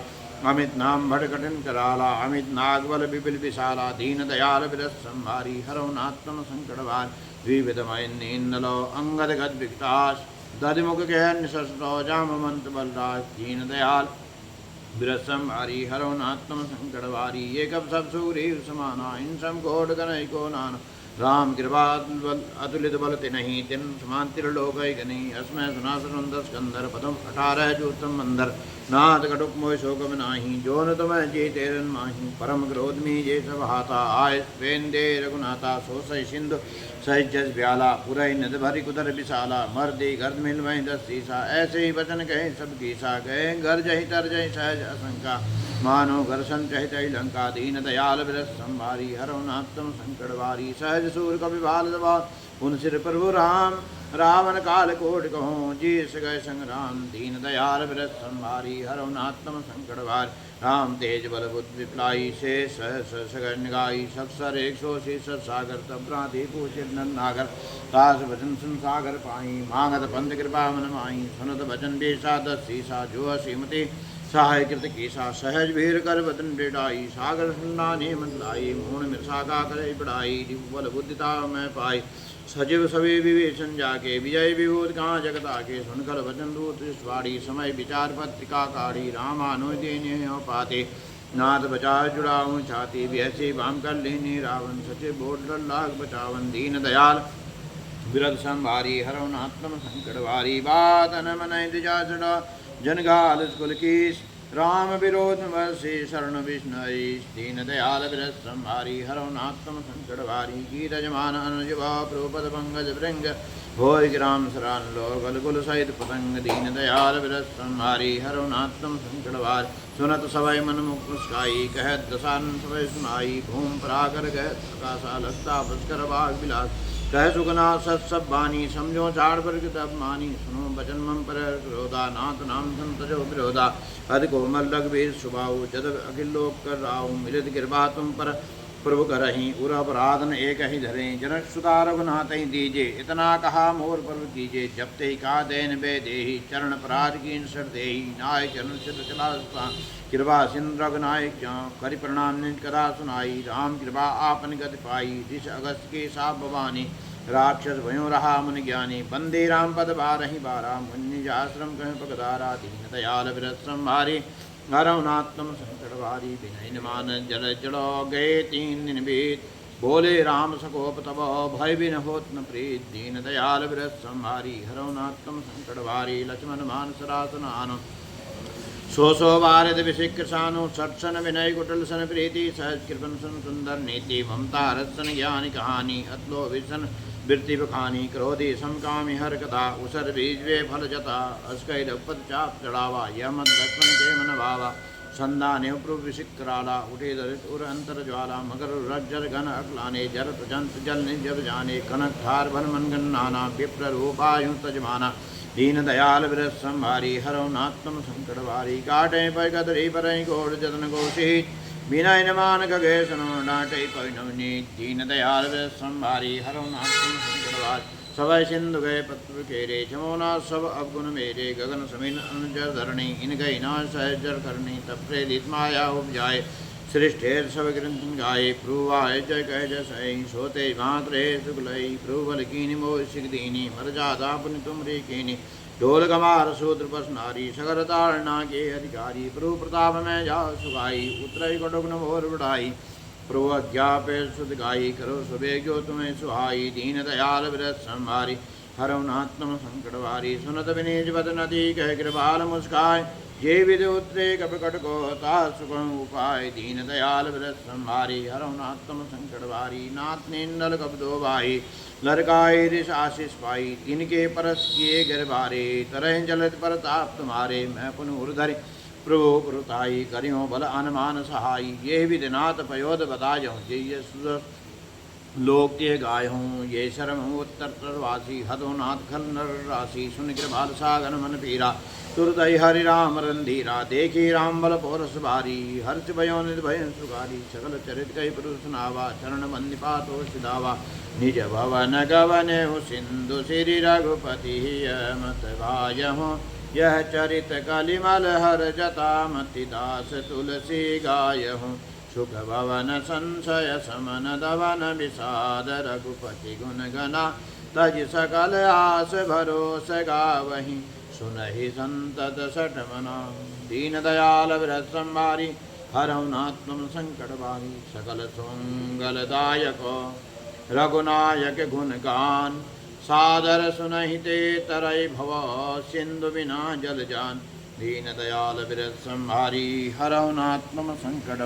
अमित नाम भट कठिन कराला अमित नागबल बिपिल विशाला दीन दयाल विरस संभारी हरौ नाथम संकटवार द्विविधमयन्दलो अंगद गद विकटाश दधिमुख कहन सस्तो जामवंत बलराज दीन दयाल विरस संभारी हरौ नाथम संकटवारी ये कब सब सुग्रीव समाना इन सम घोड़ गनय को नाना राम कृपा अतुलित बलते नहीं तिन समान त्रिलोक नहीं अस्मय सुना सुनंदर स्कंदर पदम 18 जूतम मंदर नाथ कटुक मोह शोक नाही जो न तुम्हें जे तेरन माही परम क्रोध में जे सब हाथा आय वेंदे रघुनाथा सो सही सिंधु सहजस ब्याला पुरई नद भरी कुदर विशाला मर्दे गर्द मिल वहीं 10 सीसा ऐसे ही वचन कहे सब कीसा गए घर जही तर जही सहज असंका मानो घर्षण चहित लंका दीन दयाल विरस संभारी हरौ नाथम संकटवारी सहज सूर कवि बाल दबा उन सिर प्रभु राम रावण काल कोट कहो जीस गए संग्राम दीन दयाल विरस संभारी हरौ नाथम संकटवार राम तेज बल बुद्ध विप्लाई से सहस सगर निगाई सक्षर 180 सागर तब्राधि पूछित नागर काश भजन सुन सागर पाई मांगत पंथ कृपा मन माई सुनत भजन बेसा 10 सीसा जो श्रीमती सहाय कृत कीसा सहज भीर कर बदन डेढ़ाई सागर सुन्ना ने मंदलाई मूण मिर्सा का करे पढ़ाई बल बुद्धिता में पाई सजीव सभी विवेचन जाके विजय विभूत कहाँ जगत आके सुनकर वचन दूत वाड़ी समय विचार पत्रिका काढ़ी रामानुदेने पाते नाथ बचा जुड़ाऊँ छाती भी ऐसे बाम कर लेने रावण सचिव बोट लाग बचावन दीन दयाल विरद संभारी हरवनात्म संकटवारी बातन मन दिजाचड़ जनगाल स्कुल कीस राम विरोध वर्षि शरण विष्णु दीन दयाल विरद संभारी हरवनात्म संकटवारी गीत जमान अनुजवा प्रोपद पंगज भृंग भोय ग्राम सरान लो गलगुल सहित पतंग दीन दयाल विरद संभारी हरवनात्म संकटवार सुनत सवय मन मुख मुस्काई कहत दसान सवय सुनाई भूम पराकर गहत आकाशा लस्ता पुष्कर बाग विलास कह सुगना सत सब बानी समझो चाड़ वर्ग तब मानी सुनो बचन मम पर क्रोधा नाथ नाम संतजो विरोधा अध कोमल लघुवीर सुबाहु जद अखिल लोक कर राहु मिलित कृपा तुम पर प्रभु करही उर अपराधन एक ही धरे जनक सुता रघुनाथ ही दीजे इतना कहा मोर पर्व कीजे जब ते का देन बे देही चरण पराज की सर देही नाय चरण सिद्ध चला कृपा सिंध रघुनायक करि प्रणाम निज कदा सुनाई राम कृपा आपन गति पाई दिश अगस्त के सा भवानी राक्षस भयो रहा मुनि ज्ञानी बंदे राम पद बारही बारा मुनि आश्रम कह पगदारा दीन दयाल विरत संभारी हरवनात्म संकटवारी विनय मान जल जड़ो गए 3 दिन बीत बोले राम सकोप तब भय बिन होत न प्रीत दीन दयाल विरत संभारी हरवनात्म संकटवारी लक्ष्मण मान सरासनान सो वारिद विशिक्रसानु सत्सन विनय कुटल सन प्रीति सहज कृपन सन सुंदर नीति ममता रसन ज्ञान कहानी अतलो विसन वृत्ति बखानी क्रोधी समकामी हर कथा उसर बीज वे फल जता अस्कई रघुपत चाप चढ़ावा यह मत लक्ष्मण के मन भावा संदाने प्रभु विशिक्राला उठे दरित उर अंतर ज्वाला मगर रज्जर घन अकलाने जरत जंत जल निजब जाने कनक धार भन मन गण नाना विप्र रूपायु तजमाना दीन दयाल विरत संभारी हरवनात्म संकटवारी काटे पर कदरी पर घोड़ जतन घोषी बिना मान गगे सुनो डांटे पैनवनी दीन दयाल विरत संभारी हरवनात्म संकटवार सवय सिंधु गए पत्र केरे जमुना सब अवगुण मेरे गगन समीन अनुजर धरणी इन गई ना सहजर करनी तब प्रेरित माया उपजाए सृष्ठेर सब ग्रंथ गाये प्रुवाय जय कह जय सही सोते मात्र सुगलई प्रुवल कीनि मोह सिख दीनी मर जादा पुनि तुमरी कीनी ढोल कमार शूद्र पस नारी सगर तारणा के अधिकारी प्रभु प्रताप में जा सुगाई उतरई कटुग्न मोर बढ़ाई प्रभु अज्ञापे सुध गाई करो सुबेग्यो तुम्हें सुहाई दीन दयाल विरत संभारी हरवनात्म संकटवारी सुनत विनीज बदनती कह कृपाल मुस्काय ये विधि उतरे कपकट को सुखम उपाय दीन दयाल विरत संभारी हरवनात्म संकटवारी नाथ निंदल कबदो भाई लड़काई ऋष आशीष पाई तिनके परस किए गिरबारे तरह जलत परताप तुम्हारे मैं पुनः उर्धरि प्रभु पुरताई करियो बल अनुमान सहाई ये विधिनाथ पयोध बतायो ये लोक के गाय हूँ ये शर्म हूँ उत्तर प्रवासी हदो नाथ खल नर राशि सुन कृपाल सागन मन पीरा तुरतई हरि राम रंधीरा देखी राम बल पोरस भारी हर्ष भयो निध भय सुखारी सकल चरित कई पुरुष नावा चरण बंदिपा तो सिधावा निज भवन गवन सिंधु श्री रघुपति मत भाय हूँ यह चरित कलिमल हर जता मति दास तुलसी गाय हूँ सुख भवन संशय समन दवन विषाद रघुपति गुण गना तज सकल आस भरोस गावही सुनहि संतत सठ मना दीन दयाल विरत संभारी हरवनात्म संकट बारी सकल सुमंगलदायक रघुनायक गुण गान सादर सुनहि ते तरय भव सिंधु बिना जल जान दीन दयाल विरत संभारी हरवनात्म संकट